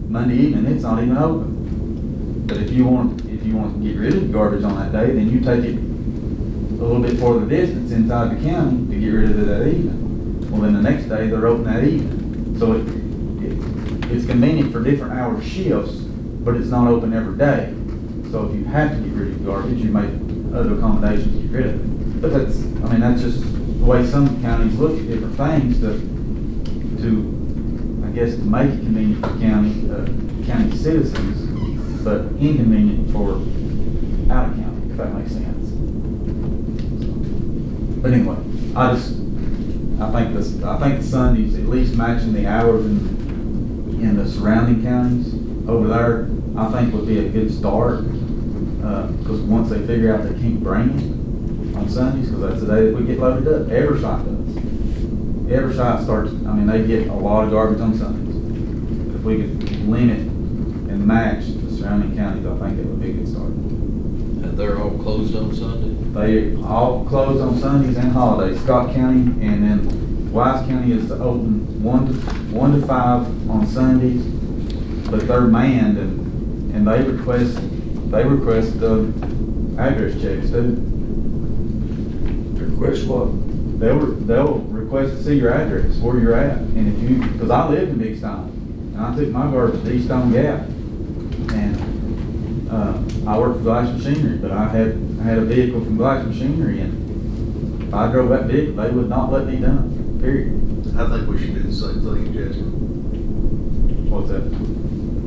Monday evening, it's not even open. But if you want to get rid of the garbage on that day, then you take it a little bit further distance inside the county to get rid of it that evening. Well, then the next day, they're open that evening. So it's convenient for different hour shifts, but it's not open every day. So if you have to get rid of garbage, you make other accommodations to get rid of it. But that's just the way some counties look at different things to I guess, to make it convenient for county citizens, but inconvenient for out of county, if that makes sense. But anyway, I think the Sundays, at least matching the hours in the surrounding counties over there, I think would be a good start. Because once they figure out they can't bring it on Sundays, because that's the day that we get loaded up, every site does. Every site starts, I mean, they get a lot of garbage on Sundays. If we could limit and match the surrounding counties, I think it would be a good start. And they're all closed on Sunday? They all closed on Sundays and holidays. Scott County, and then Wise County is to open 1 to 5 on Sundays, but they're manned, and they request the address checks too. Request what? they'll request to see your address, where you're at. And if you, because I lived in Big Stone, and I took my garbage to East Stone Gap. And I worked for Glass Machinery, but I had a vehicle from Glass Machinery, and if I drove that vehicle, they would not let me done, period. I think we should do the same thing, Jasper. What's that?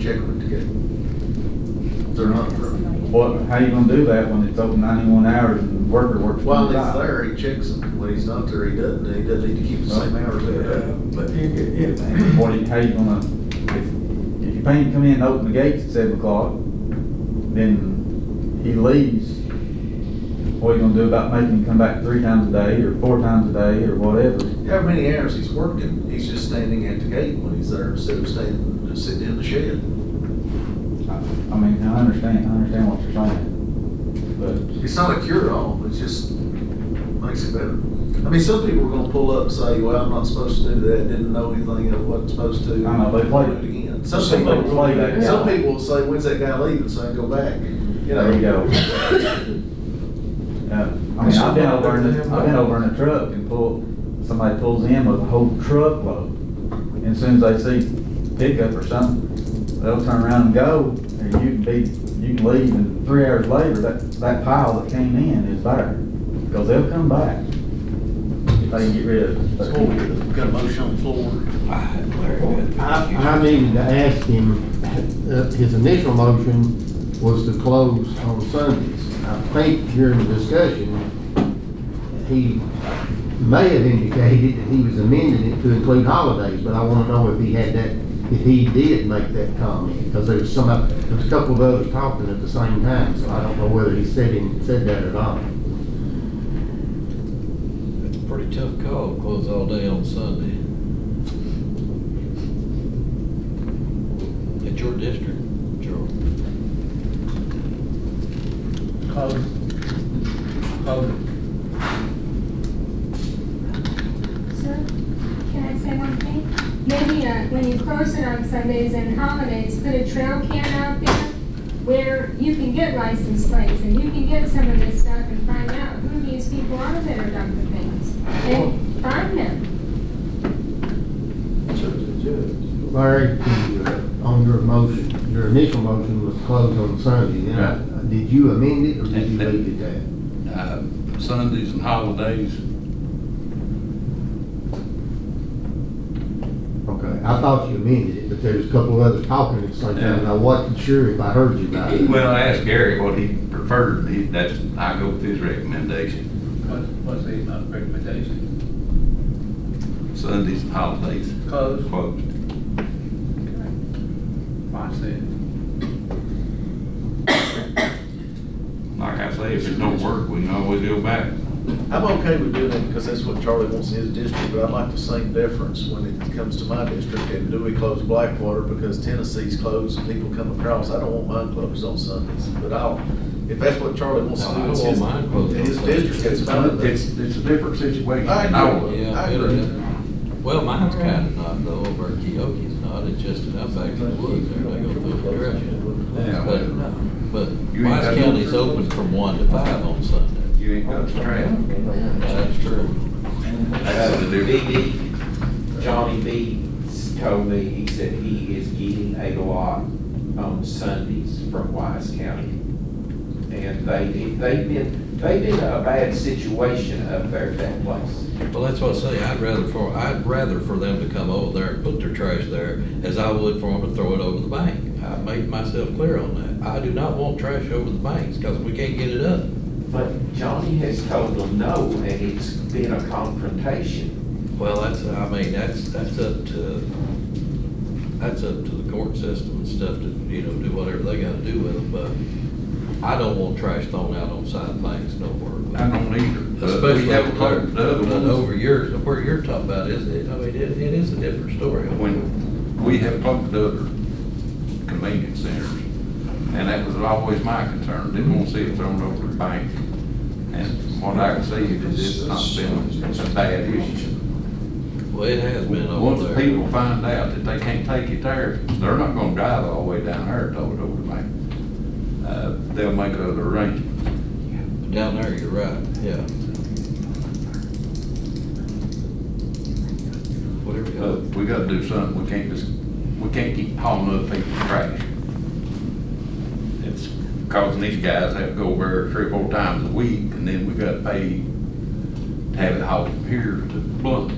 Check them together. If they're not true. What, how you gonna do that when it's open 91 hours and the worker works? While 25? he's there, he checks them. When he's not there, he doesn't. He doesn't need to keep the same hours every day. But how you gonna, if you pay him to come in and open the gates at 7 o'clock, then he leaves, what are you gonna do about making him come back 3 times a day or 4 times a day or whatever? How many hours he's working, he's just standing at the gate when he's there instead of sitting in the shed. I mean, I understand what you're saying, but. It's not a cure-all, it just makes it better. I mean, some people are gonna pull up and say, well, I'm not supposed to do that, didn't know anything, I wasn't supposed to. I know, they play do it again. Some that. people will say, when's that guy leaving, so I go back, you know. There you go. I mean, I've been over in a truck and somebody pulls in with a whole truckload. And as soon as they see pickup or something, they'll turn around and go, and you can leave, and 3 hours later, that pile that came in is there. Because they'll come back. If they can get rid of it. We've got a motion on the floor. I needed to ask him, his initial motion was to close on Sundays. I think during the discussion, he may have indicated that he was amending it to include holidays, but I want to know if he had that, if he did make that comment, because there was a couple of others talking at the same time, so I don't know whether he said that or not. It's a pretty tough call to close all day on Sunday. It's your district, Charles. Sir, can I say one thing? Maybe when you close it on Sundays and holidays, put a trail can out there where you can get license plates and you can get some of this stuff and find out who these people are that are dumping things. And find them. Larry, on your motion, your initial motion was closed on Sunday. Did you amend it or did you leave it at? Sundays and holidays. Okay, I thought you amended it, but there's a couple of others talking at the same time, and I wasn't sure if I heard you right. Well, I asked Gary what he preferred. I go with his recommendation. What's his recommendation? Sundays and holidays. Closed. Closed. I said. Like I say, if it don't work, we can always go back. I'm okay with doing it because that's what Charlie wants in his district, but I'd like the same deference when it comes to my district. And do we close Blackwater because Tennessee's closed and people come across? I don't want mine closed on Sundays, but if that's what Charlie wants to do, it's his district, it's fine. It's a different situation. I agree. Yeah, I agree. Well, mine's kind of not though, over at Keoke's not, it's just that I'm back in the woods there, they go through the trash. But Wise County's open from 1 to 5 on Sunday. You ain't got the trash. That's true. Johnny B told me, he said he is getting a lot on Sundays from Wise County. And they've been a bad situation up there at that place. Well, that's what I say, I'd rather for them to come over there and put their trash there as I would for them to throw it over the bank. I made myself clear on that. I do not want trash over the banks because we can't get it up. But Johnny has told them no, and it's been a confrontation. Well, that's up to the court system and stuff to, do whatever they gotta do with them, but I don't want trash thrown out on side things nowhere. I don't either. Especially we have over years, where you're talking about it is a different story. When we have talked to other convenience centers, and that was always my concern, didn't want to see it thrown over the bank. And what I can see is it's not been a bad issue. Well, it has been over there. Once people find out that they can't take it there, they're not gonna drive all the way down there and throw it over the bank. They'll make other arrangements. Down there, you're right, yeah. Look, we gotta do something, we can't keep hauling other people's trash. It's causing these guys to have to go over there 3 or 4 times a week, and then we gotta pay to have it hauled from here to Blunt.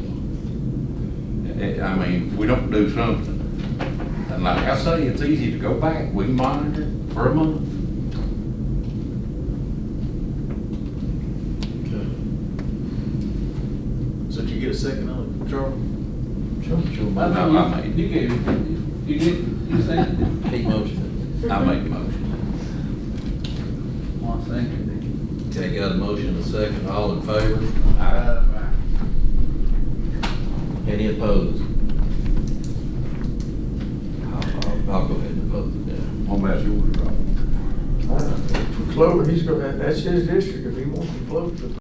I mean, if we don't do something, and like I say, it's easy to go back, we can monitor it for a month. So did you get a second on it, Charlie? I made, You seconded? He motioned. I made the motion. One second. Okay, got a motion, a second, all in favor? Any opposed? I'll go ahead and oppose it, yeah. What about yours, Rob? For Clover, that's his district, if he wants to close it.